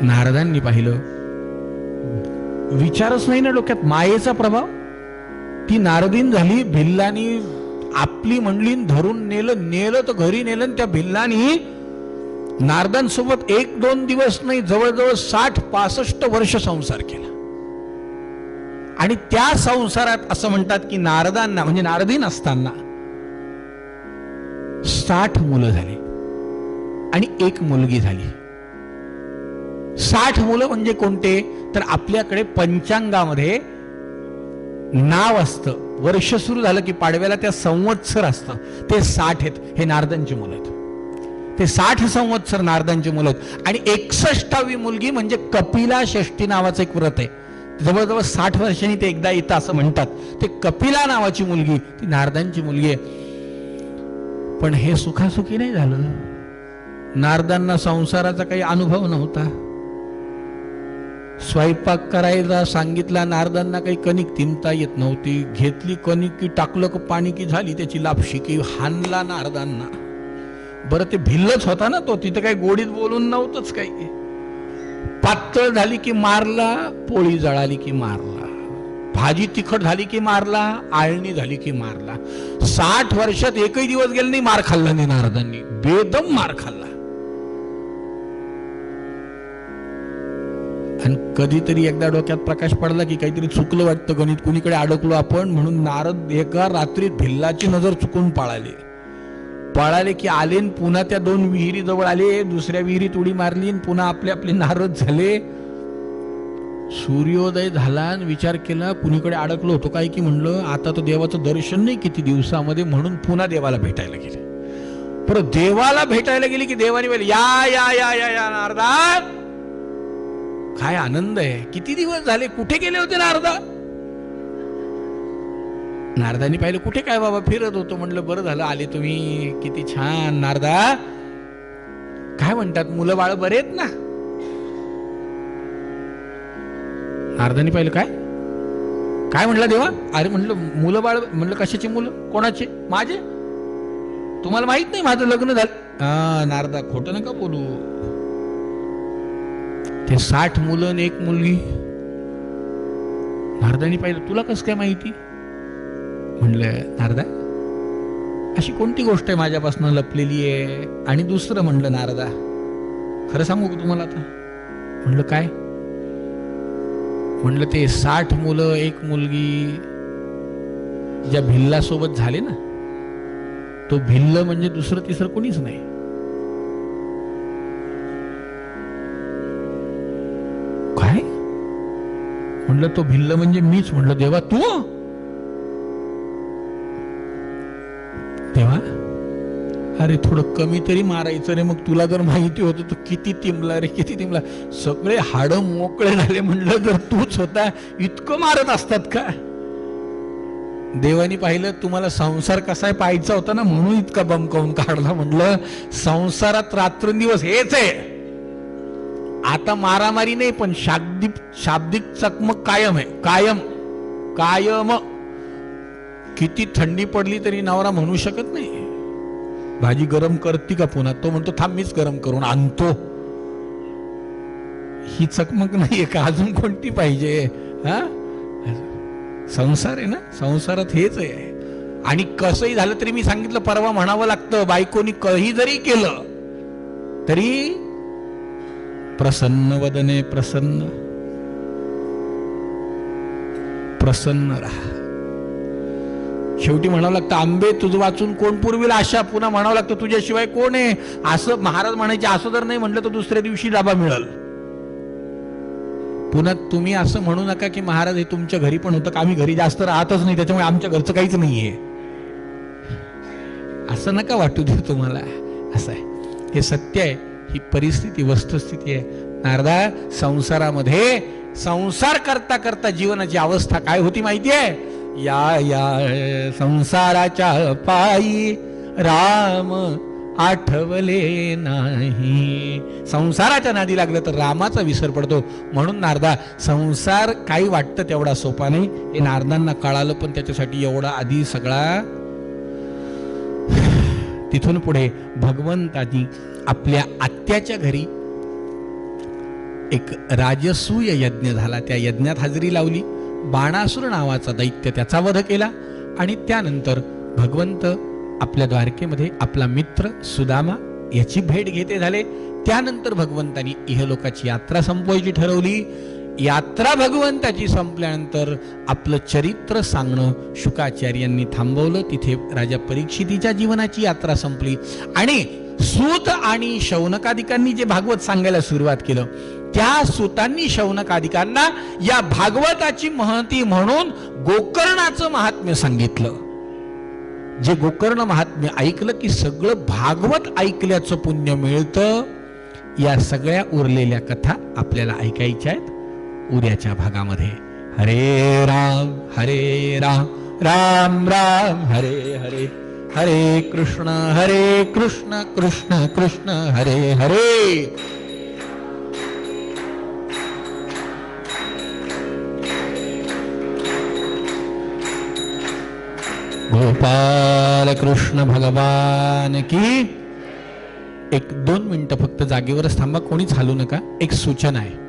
नारदांनी पाहिलं, विचारच नाही ना डोक्यात, मायेचा प्रभाव. ती नारदीन झाली, भिल्लानी आपली मंडळी धरून नेलं तर घरी नेलं. त्या भिल्लानी नारदांसोबत 1-2 दिवस नाही, जवळजवळ 60-65 वर्ष संसार केला. आणि त्या संसारात असं म्हणतात की नारदांना, म्हणजे नारदीन असताना 60 मुलं झाली आणि 1 मुलगी झाली. 60 मुलं म्हणजे कोणते, तर आपल्याकडे पंचांगामध्ये नाव असतं, वर्ष सुरू झालं की पाडव्याला त्या संवत्सर असतं, ते 60 आहेत. हे नारदांची मुलं आहेत, ते 60 संवत्सर नारदांची मुलं आहेत. आणि 61वी मुलगी म्हणजे कपिला षष्ठी नावाचं एक व्रत आहे, जवळजवळ 60 वर्षांनी ते एकदा येतं असं म्हणतात. ते कपिला नावाची मुलगी, ती नारदांची मुलगी आहे. पण हे सुखासुखी नाही झालं. नारदांना संसाराचा काही अनुभव नव्हता. स्वयंपाक करायला सांगितला नारदांना, काही कणिक तिंबता येत नव्हती. घेतली कणिक की टाकलं का पाणी की झाली त्याची लापशी, की हानला नारदांना. बरं ते भिल्लच होता ना तो, तिथे काही गोडीत बोलून नव्हतंच काही. पातळ झाली की मारला, पोळी जळाली की मारला, भाजी तिखट झाली की मारला, आळणी झाली की मारला. 60 वर्षात एकही दिवस गेला नाही मार खाल्ला नाही नारदांनी, बेदम मार खाल्ला. आणि कधीतरी एकदा डोक्यात प्रकाश पडला की काहीतरी चुकलं वाटतं, गणित कुणीकडे अडकलो आपण, म्हणून नारद एका रात्रीत भिल्लाची नजर चुकून पळाले की आले, पुन्हा त्या 2 विहिरी जवळ आले, दुसऱ्या विहिरीत उडी मारली, पुन्हा आपले नारद झाले. सूर्योदय झाला आणि विचार केला कुणीकडे अडकलो होतो काय की, म्हणलं आता तर देवाचं दर्शन नाही किती दिवसामध्ये, म्हणून पुन्हा देवाला भेटायला गेले. परत देवाला भेटायला गेली की देवाने बोलले, या या या या या नारदा, काय आनंद आहे, किती दिवस झाले, कुठे गेले होते नारदा. नारदांनी पाहिलं, कुठे काय बाबा, फिरत होतो. म्हणलं बरं झालं आले तुम्ही, किती छान. नारदा काय म्हणतात, मुलं बाळ बरे आहेत ना. नारदांनी पाहिलं, काय म्हणलं देवा. अरे म्हणलं मुलं बाळ, म्हणलं कशाची मुलं, कोणाचे, माझे, तुम्हाला माहित नाही माझं लग्न झालं. नारदा खोटं नका बोलू, ते 60 मुलं आणि 1 मुलगी. नारदांनी पाहिलं, तुला कसं काय माहिती. म्हणलं नारदा अशी कोणती गोष्ट आहे माझ्यापासून लपलेली आहे. आणि दुसरं म्हणलं, नारदा खरं सांगू का तुम्हाला आता. म्हणलं काय. म्हणलं ते 60 मुलं 1 मुलगी ज्या भिल्लासोबत झाले ना, तो भिल्ल म्हणजे दुसरं तिसरं कोणीच नाही. काय म्हणलं? तो भिल्ल म्हणजे मीच. म्हणलं देवा तू? तेव्हा अरे थोडं कमी तरी मारायचं रे. मग तुला जर माहिती होतं तर किती तिमला रे, किती तिमला. सगळे हाडं मोकळे झाले. म्हणलं जर तूच होता इतकं मारत असतात का? देवानी पाहिलं तुम्हाला संसार कसा आहे पाहायचा होता ना, म्हणून इतका बमकावून काढला. म्हणलं संसारात रात्रंदिवस हेच आहे. आता मारामारी नाही, पण शाब्दिक चकमक कायम आहे. कायम कायम. किती थंडी पडली तरी नवरा म्हणू शकत नाही भाजी गरम करती का पुन्हा. तो म्हणतो थांब मीच गरम करून आणतो. ही चकमक नाहीये का? अजून कोणती पाहिजे? हा, संसार आहे ना, संसारात हेच आहे. आणि कसंही झालं तरी मी सांगितलं परवा म्हणावं लागतं, बायकोनी काही जरी केलं तरी प्रसन्न वदने प्रसन्न प्रसन्न राहा. शेवटी म्हणावं लागतं आंबे तुझं वाचून कोण पुरविल आशा. पुन्हा म्हणावं लागतं तुझ्याशिवाय कोण आहे. असं महाराज म्हणायचे. असं जर नाही म्हटलं तर दुसऱ्या दिवशी डबा मिळेल. पुन्हा तुम्ही असं म्हणू नका की महाराज हे तुमच्या घरी पण होतं का? आम्ही घरी जास्त राहतच नाही त्याच्यामुळे आमच्या घरचं काहीच नाहीये. असं नका वाटू दे तुम्हाला. असं आहे, हे सत्य आहे, ही परिस्थिती वस्तुस्थिती आहे. नारदा, संसारामध्ये संसार करता करता जीवनाची अवस्था काय होती माहिती आहे? या या संसाराच्या पायी राम आठवले नाही. संसाराच्या नादी लागलं तर रामाचा विसर पडतो. म्हणून नारदा, संसार काही वाटतं तेवढा सोपा नाही हे नारदांना कळालं. पण त्याच्यासाठी एवढा आधी सगळा. तिथून पुढे भगवंतानी आपल्या आत्याच्या घरी एक राजसूय यज्ञ झाला. त्या यज्ञात हजेरी लावली. बाणासुर नावाचा दैत्य त्याचा वध केला. आणि त्यानंतर भगवंत आपल्या द्वारकेमध्ये आपला मित्र सुदामा याची भेट घेते झाले. त्यानंतर भगवंतानी इहलोकाची यात्रा संपवायची ठरवली. यात्रा भगवंताची संपल्यानंतर आपलं चरित्र सांगणं शुकाचार्यांनी थांबवलं. तिथे राजा परीक्षितीच्या जीवनाची यात्रा संपली. आणि सूत आणि शौनकादिकांनी जे भागवत सांगायला सुरुवात केलं, त्या सूतांनी शौनकादिकांना या भागवताची महती म्हणून गोकर्णाचं महात्म्य सांगितलं. जे गोकर्ण महात्म्य ऐकलं की सगळं भागवत ऐकल्याचं पुण्य मिळतं. या सगळ्या उरलेल्या कथा आपल्याला ऐकायच्या आहेत उद्याच्या भागामध्ये. हरे राम राम राम हरे हरे, हरे कृष्ण कृष्ण कृष्ण हरे हरे. गोपाल कृष्ण भगवान की. 1-2 मिनिटं फक्त जागेवरच थांबा, कोणीच हालू नका. एक सूचना आहे.